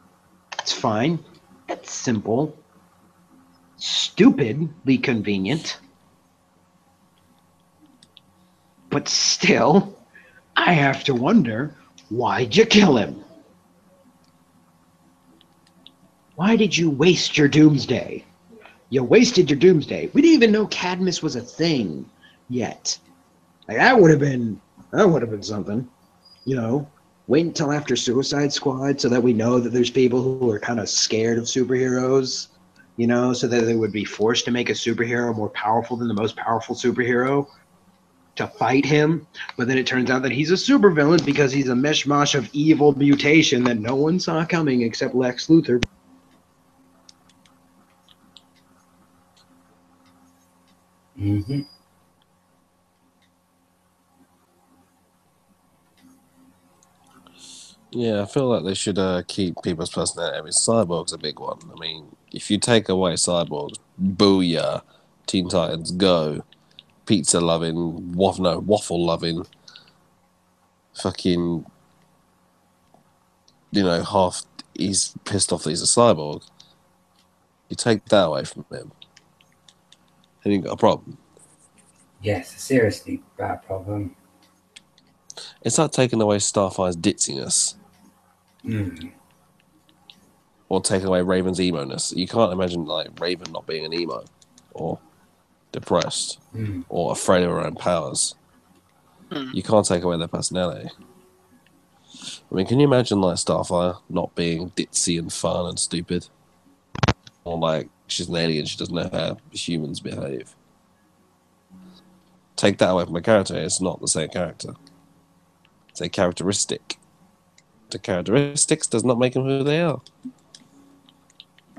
It's fine. That's simple. Stupidly convenient. But still, I have to wonder, why'd you kill him? Why did you waste your Doomsday? You wasted your Doomsday. We didn't even know Cadmus was a thing yet. Like that would have been something, you know. Wait until after Suicide Squad so that we know that there's people who are kind of scared of superheroes, you know, so that they would be forced to make a superhero more powerful than the most powerful superhero to fight him. But then it turns out that he's a supervillain because he's a mishmash of evil mutation that no one saw coming except Lex Luthor. Mm-hmm. Yeah, I feel like they should keep people's personality. I mean, Cyborg's a big one. I mean, if you take away Cyborg, booyah, Teen Titans go, pizza loving, waffle loving, fucking, half he's pissed off that he's a cyborg. You take that away from him, and you got a problem. Yes, a seriously bad problem. It's like taking away Starfire's ditziness. Or taking away Raven's emo-ness. You can't imagine like Raven not being an emo, or depressed, or afraid of her own powers. You can't take away their personality. I mean, can you imagine like Starfire not being ditzy and fun and stupid? Or like she's an alien, she doesn't know how humans behave. Take that away from a character, it's not the same character. It's a characteristic. The characteristics does not make them who they are.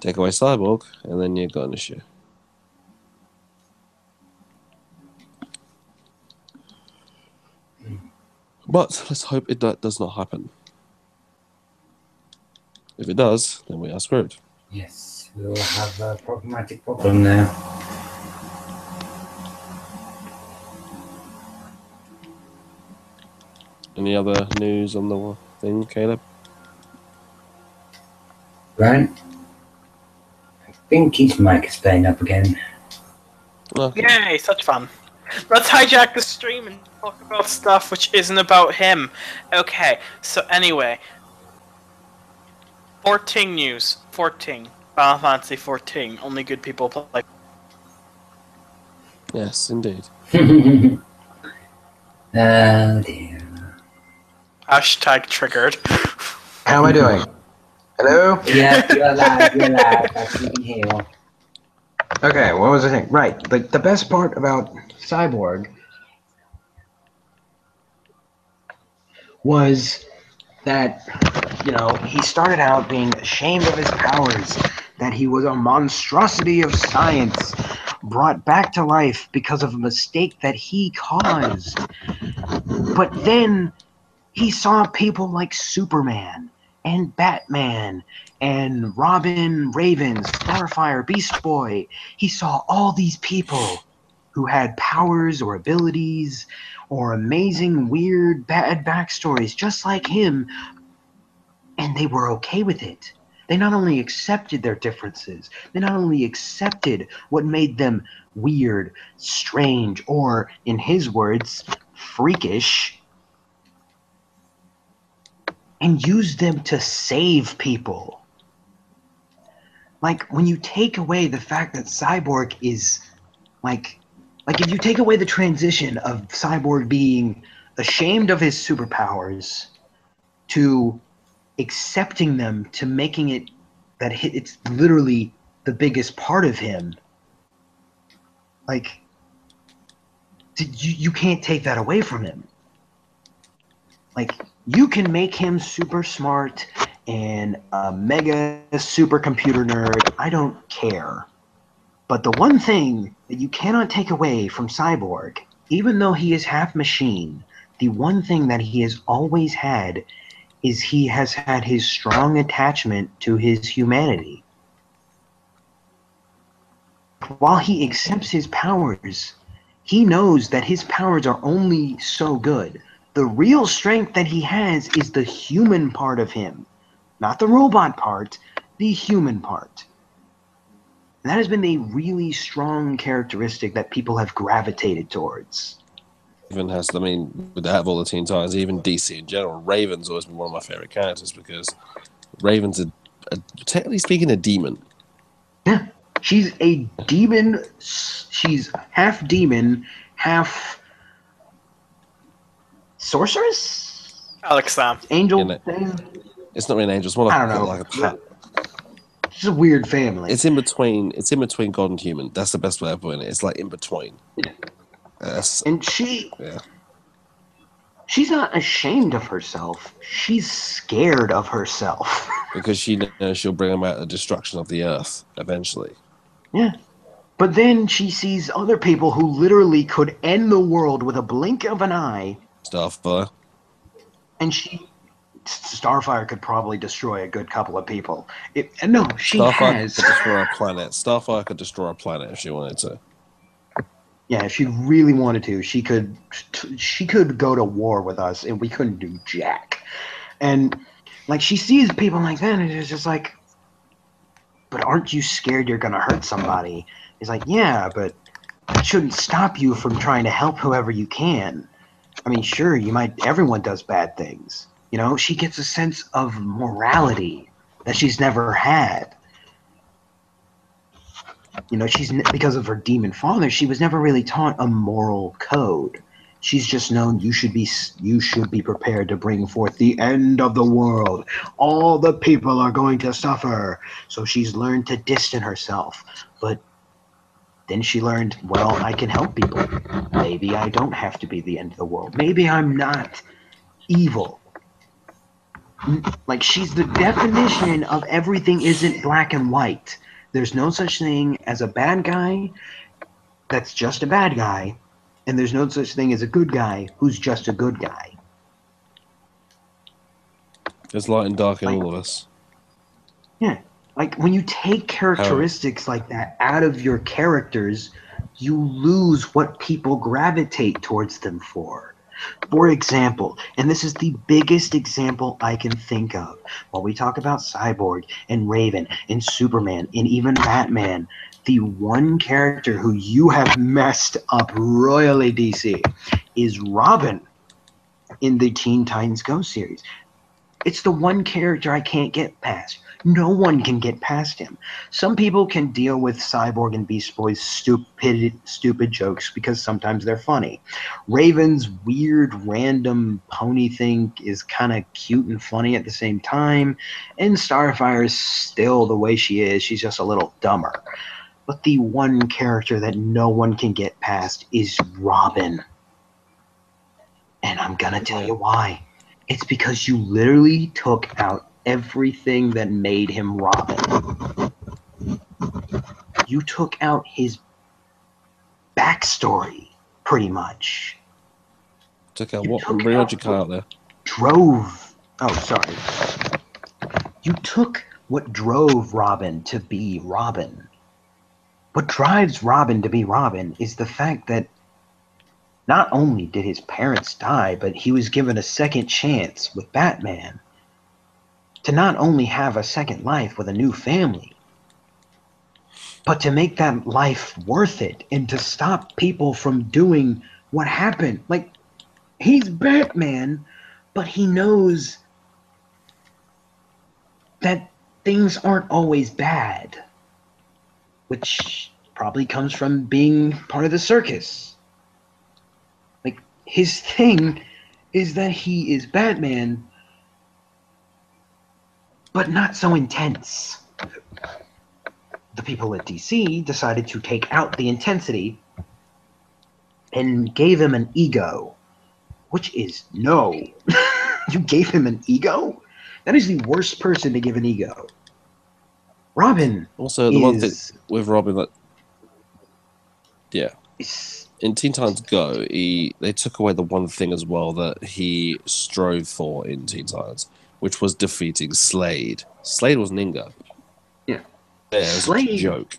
Take away Cyborg, and then you've got an issue. But let's hope that does not happen. If it does, then we are screwed. Yes, we will have a problematic problem there. Any other news on the thing, Caleb? Right? I think his mic is playing up again. Okay. Yay, such fun. Let's hijack the stream and talk about stuff which isn't about him. Okay, so anyway. 14 news. 14. Final Fantasy 14. Only good people play. Yes, indeed. Oh dear. Hashtag triggered. How am I doing? Hello? Yeah, you're live, that's you can hear. Okay, what was the thing? Right, but the best part about Cyborg was that, he started out being ashamed of his powers, that he was a monstrosity of science, brought back to life because of a mistake that he caused. But then he saw people like Superman and Batman and Robin, Ravens, Starfire, Beast Boy. He saw all these people who had powers or abilities or amazing, weird, bad backstories just like him, and they were okay with it. They not only accepted their differences, they not only accepted what made them weird, strange, or, in his words, freakish, and used them to save people. Like, when you take away the fact that Cyborg is, like if you take away the transition of Cyborg being ashamed of his superpowers to accepting them, to making it that it's literally the biggest part of him, like, you can't take that away from him. Like, you can make him super smart and a mega supercomputer nerd. I don't care. But the one thing that you cannot take away from Cyborg, even though he is half machine, the one thing that he has always had is he has had his strong attachment to his humanity. While he accepts his powers, he knows that his powers are only so good. The real strength that he has is the human part of him. Not the robot part, the human part. And that has been a really strong characteristic that people have gravitated towards. Raven has, with that of all the Teen Titans, even DC in general, Raven's always been one of my favourite characters because Raven's, technically speaking, a demon. Yeah, she's a demon. She's half demon, half sorceress? Alex Sam. Angel thing? It's not really an angel, it's more like, I don't know. like a pet. It's a weird family. It's in between God and human. That's the best way of putting it. It's like in between. Yeah. And she's not ashamed of herself. She's scared of herself. Because she knows she'll bring about the destruction of the earth eventually. Yeah. But then she sees other people who literally could end the world with a blink of an eye. Starfire. And she Starfire could probably destroy a good couple of people. And no, she Starfire has. could destroy a planet. Starfire could destroy a planet if she wanted to. Yeah, if she really wanted to, she could go to war with us, and we couldn't do jack. And like she sees people like that, and it's just like, but aren't you scared you're gonna hurt somebody? He's like, yeah, but that shouldn't stop you from trying to help whoever you can. I mean, sure, you might. Everyone does bad things. You know, she gets a sense of morality that she's never had. You know, because of her demon father, she was never really taught a moral code. She's just known you should be prepared to bring forth the end of the world. All the people are going to suffer. So she's learned to distance herself. But then she learned, well, I can help people. Maybe I don't have to be the end of the world. Maybe I'm not evil. Like, she's the definition of everything isn't black and white. There's no such thing as a bad guy that's just a bad guy, and there's no such thing as a good guy who's just a good guy. There's light and dark in Like, all of us. Yeah. Like, when you take characteristics like that out of your characters, you lose what people gravitate towards them for. For example, and this is the biggest example I can think of, while we talk about Cyborg and Raven and Superman and even Batman, the one character who you have messed up royally, DC, is Robin in the Teen Titans Go series. It's the one character I can't get past. No one can get past him. Some people can deal with Cyborg and Beast Boy's stupid jokes because sometimes they're funny. Raven's weird, random pony thing is kind of cute and funny at the same time. And Starfire is still the way she is. She's just a little dumber. But the one character that no one can get past is Robin. And I'm going to tell you why. It's because you literally took out everything that made him Robin. You took out his backstory, pretty much. Took out what? Where did you cut out there? You took what drove Robin to be Robin. What drives Robin to be Robin is the fact that not only did his parents die, but he was given a second chance with Batman to not only have a second life with a new family, but to make that life worth it and to stop people from doing what happened. Like, he's Batman, but he knows that things aren't always bad, which probably comes from being part of the circus. His thing is that he is Batman, but not so intense. The people at DC decided to take out the intensity and gave him an ego, which is no. You gave him an ego? That is the worst person to give an ego. Robin. Also, the one thing with Robin that, yeah. In Teen Titans Go, they took away the one thing as well that he strove for in Teen Titans, which was defeating Slade. Slade was Ninga. Yeah. There's a joke.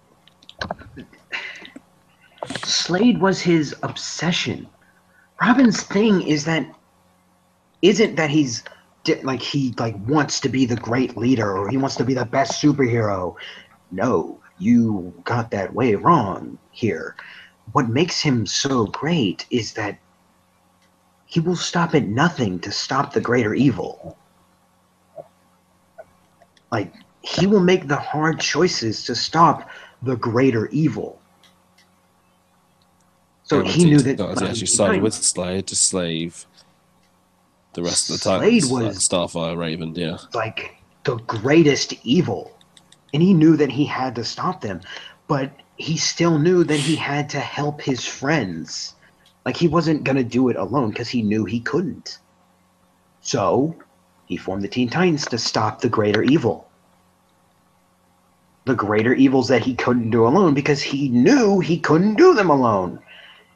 Slade was his obsession. Robin's thing isn't that he wants to be the great leader or he wants to be the best superhero. No, you got that way wrong here. What makes him so great is that he will stop at nothing to stop the greater evil. Like, he will make the hard choices to stop the greater evil. So he knew that he actually sided with Slade to slave the rest of the Slade Titans, was like Starfire, Raven, yeah. Like the greatest evil. And he knew that he had to stop them. But he still knew that he had to help his friends. Like, he wasn't going to do it alone because he knew he couldn't. So, he formed the Teen Titans to stop the greater evil. The greater evils that he couldn't do alone because he knew he couldn't do them alone.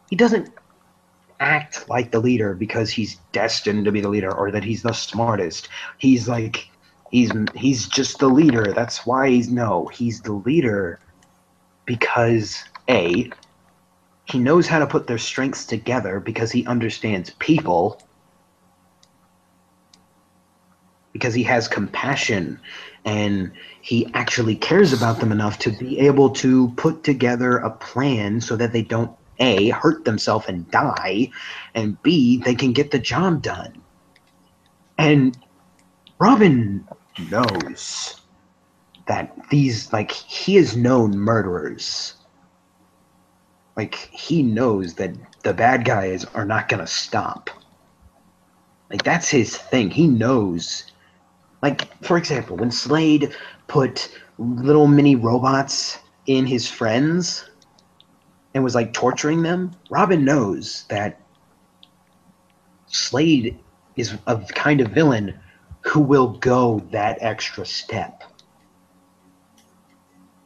He doesn't... act like the leader because he's destined to be the leader or that he's the smartest. He's like he's just the leader. That's why he's the leader because A, he knows how to put their strengths together because he understands people, because he has compassion and he actually cares about them enough to be able to put together a plan so that they don't A, hurt themselves and die, and B, they can get the job done. And Robin knows that these, like, he has known murderers. Like, he knows that the bad guys are not gonna stop. Like, that's his thing. He knows. Like, for example, when Slade put little mini robots in his friends and was, like, torturing them, Robin knows that Slade is a kind of villain who will go that extra step.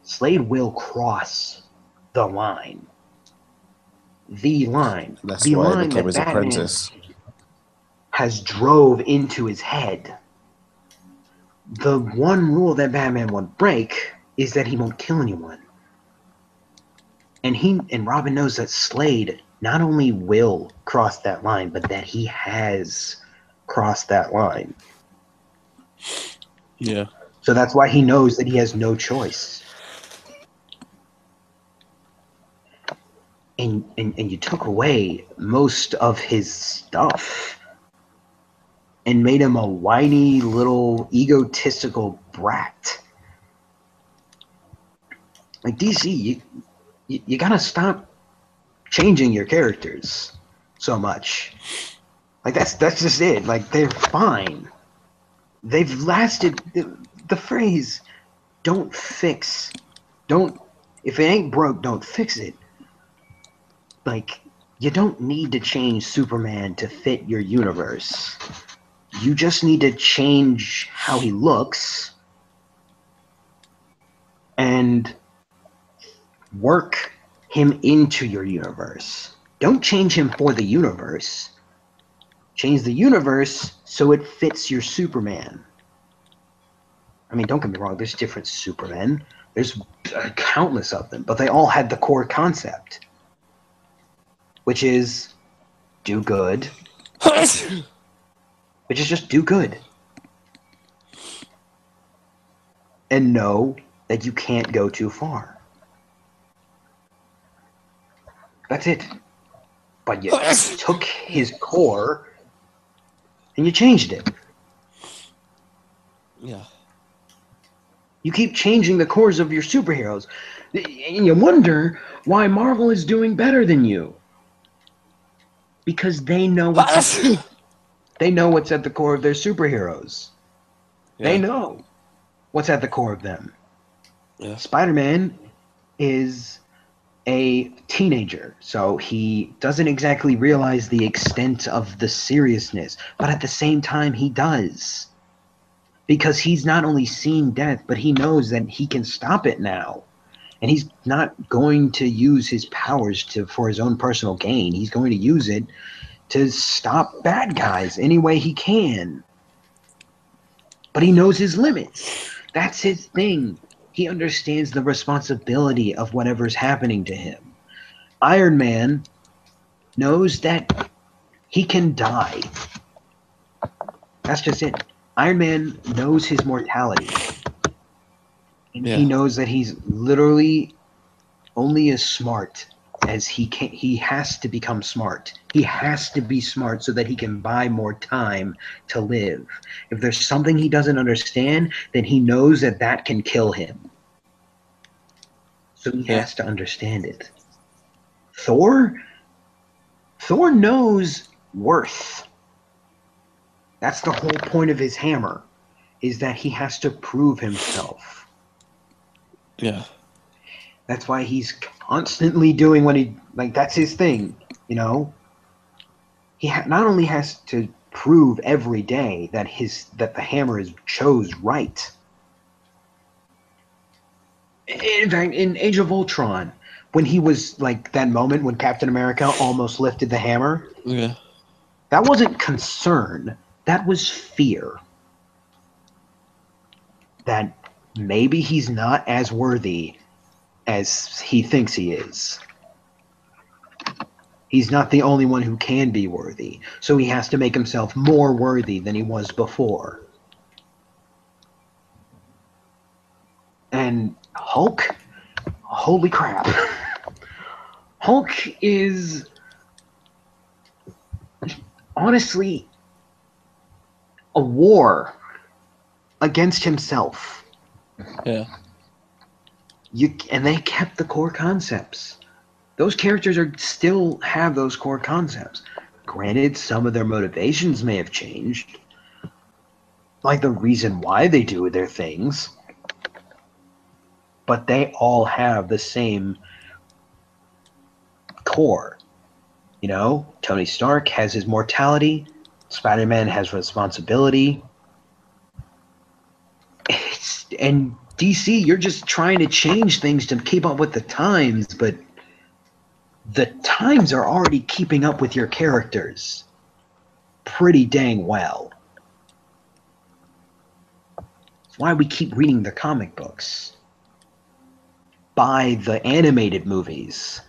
Slade will cross the line. The line. That's the why he line became that his Batman apprentice. has drove into his head. The one rule that Batman won't break is that he won't kill anyone. And Robin knows that Slade not only will cross that line, but that he has crossed that line. Yeah. So that's why he knows that he has no choice. And you took away most of his stuff and made him a whiny little egotistical brat. Like, DC, you gotta stop changing your characters so much. Like, that's just it. Like, they're fine. They've lasted. The phrase, if it ain't broke, don't fix it. Like, you don't need to change Superman to fit your universe. You just need to change how he looks and work him into your universe. Don't change him for the universe. Change the universe so it fits your Superman. I mean, don't get me wrong, there's different Supermen. There's countless of them, but they all had the core concept, which is do good. Which is just do good. And know that you can't go too far. That's it. But you took his core and you changed it. Yeah. You keep changing the cores of your superheroes. And you wonder why Marvel is doing better than you. Because they know what's at the core of their superheroes. Yeah. They know what's at the core of them. Yeah. Spider-Man is a teenager, so he doesn't exactly realize the extent of the seriousness, but at the same time he does. Because he's not only seen death, but he knows that he can stop it now. And he's not going to use his powers for his own personal gain. He's going to use it to stop bad guys any way he can. But he knows his limits. That's his thing. He understands the responsibility of whatever's happening to him. Iron Man knows that he can die. That's just it. Iron Man knows his mortality. And he knows that he's literally only as smart as he can. He has to become smart. He has to be smart so that he can buy more time to live. If there's something he doesn't understand, then he knows that can kill him. So he has to understand it. Thor knows worth. That's the whole point of his hammer, is that he has to prove himself. Yeah. That's why he's constantly doing what that's his thing, you know? He not only has to prove every day that the hammer is chose right. In fact, in Age of Ultron, when he was like that moment when Captain America almost lifted the hammer. Yeah. That wasn't concern. That was fear. That maybe he's not as worthy as he thinks he is. He's not the only one who can be worthy, so he has to make himself more worthy than he was before. And Hulk? Holy crap. Hulk is honestly a war against himself. Yeah. And they kept the core concepts. Those characters still have those core concepts. Granted, some of their motivations may have changed, like the reason why they do their things, but they all have the same core. You know, Tony Stark has his mortality, Spider-Man has responsibility, and DC, you're just trying to change things to keep up with the times, but the times are already keeping up with your characters pretty dang well. That's why we keep reading the comic books. Buy the animated movies.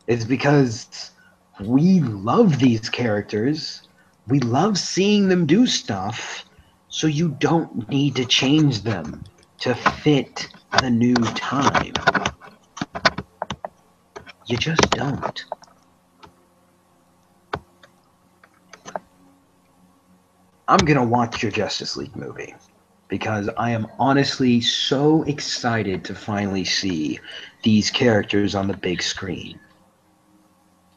It's because we love these characters. We love seeing them do stuff, so you don't need to change them to fit the new time. You just don't. I'm gonna watch your Justice League movie because I am honestly so excited to finally see these characters on the big screen.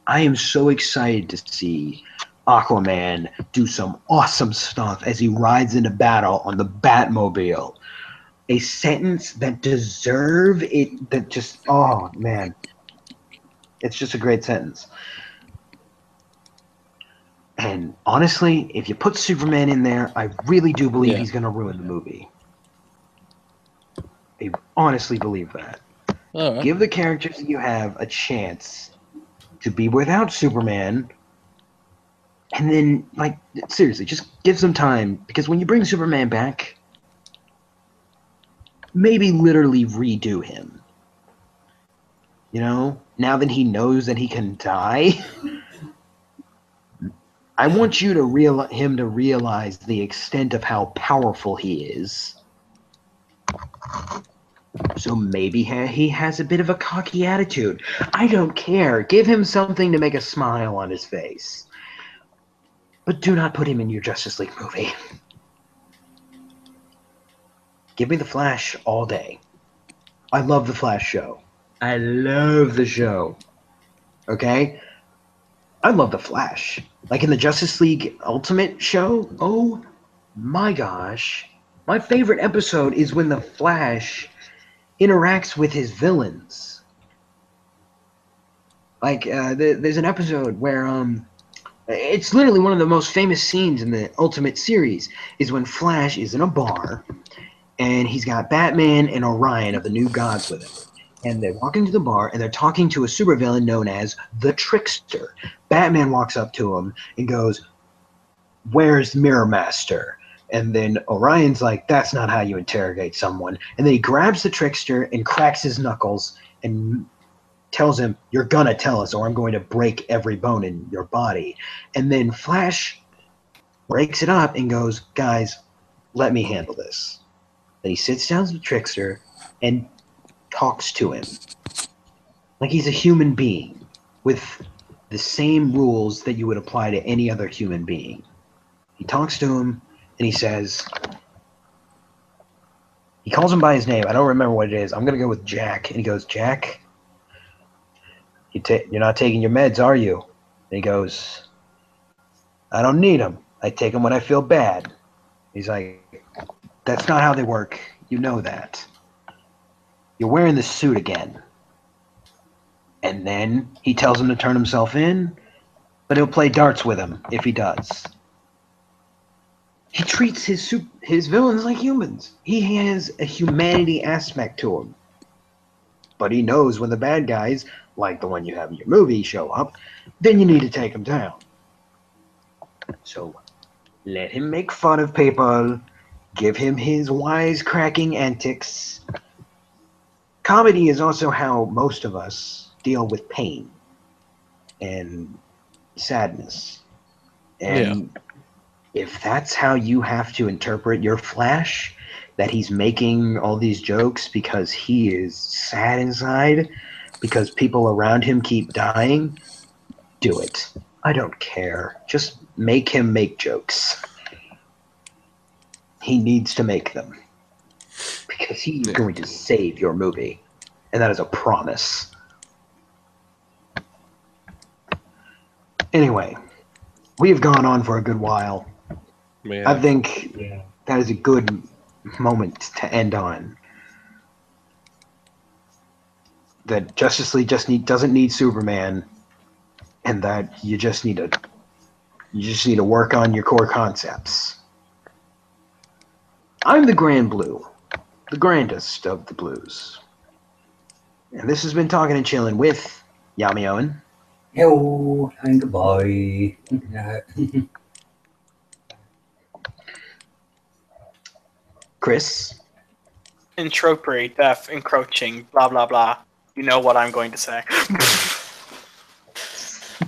I am so excited to see Aquaman do some awesome stuff as he rides into battle on the Batmobile. A sentence that deserve it, that just, oh man. It's just a great sentence. And honestly, if you put Superman in there, I really do believe he's going to ruin the movie. I honestly believe that. All right. Give the characters that you have a chance to be without Superman, and then, like, seriously, just give some time, because when you bring Superman back, maybe literally redo him. You know? Now that he knows that he can die, I want you to him to realize the extent of how powerful he is. So maybe he has a bit of a cocky attitude. I don't care. Give him something to make a smile on his face. But do not put him in your Justice League movie. Give me the Flash all day. I love the Flash show. I love the show. Okay? I love the Flash. Like in the Justice League Ultimate show, oh my gosh. My favorite episode is when the Flash interacts with his villains. Like, there's an episode where, it's literally one of the most famous scenes in the Ultimate series, is when Flash is in a bar, and he's got Batman and Orion of the New Gods with him. And they walk into the bar, and they're talking to a supervillain known as the Trickster. Batman walks up to him and goes, "Where's Mirror Master?" And then Orion's like, "That's not how you interrogate someone." And then he grabs the Trickster and cracks his knuckles and tells him, "You're gonna tell us or I'm going to break every bone in your body." And then Flash breaks it up and goes, "Guys, let me handle this." Then he sits down with the Trickster and talks to him like he's a human being with the same rules that you would apply to any other human being. He talks to him and he says, he calls him by his name. I don't remember what it is. I'm going to go with Jack. And he goes, "Jack, you're not taking your meds, are you?" And he goes, "I don't need them. I take them when I feel bad." He's like, "That's not how they work. You know that. You're wearing the suit again." And then he tells him to turn himself in, but he'll play darts with him if he does. He treats his villains like humans. He has a humanity aspect to him. But he knows when the bad guys like the one you have in your movie, show up, then you need to take him down. So let him make fun of people, give him his wisecracking antics. Comedy is also how most of us deal with pain and sadness. And if that's how you have to interpret your Flash, that he's making all these jokes because he is sad inside, because people around him keep dying, do it. I don't care. Just make him make jokes. He needs to make them. Because he's going to save your movie. And that is a promise. Anyway, we have gone on for a good while. I think that is a good moment to end on. That Justice League doesn't need Superman, and that you just need to work on your core concepts. I'm the Grand Blue, the grandest of the blues, and this has been Talking and Chilling with Yami Owen. Hello and goodbye. Chris. Intropriate, deaf, encroaching, blah blah blah. You know what I'm going to say.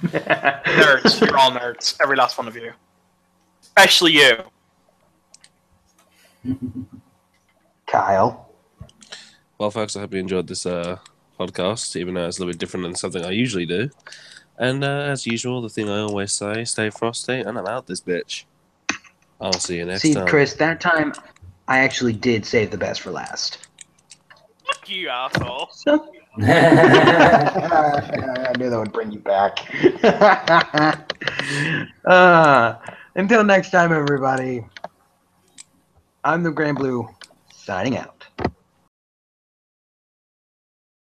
Nerds, you're all nerds. Every last one of you. Especially you. Kyle. Well, folks, I hope you enjoyed this podcast, even though it's a little bit different than something I usually do. And as usual, the thing I always say, stay frosty, and I'm out this bitch. I'll see you next time. See, Chris, that time I actually did save the best for last. Fuck you, asshole. I knew that would bring you back. Until next time, everybody. I'm the Grand Blue, signing out.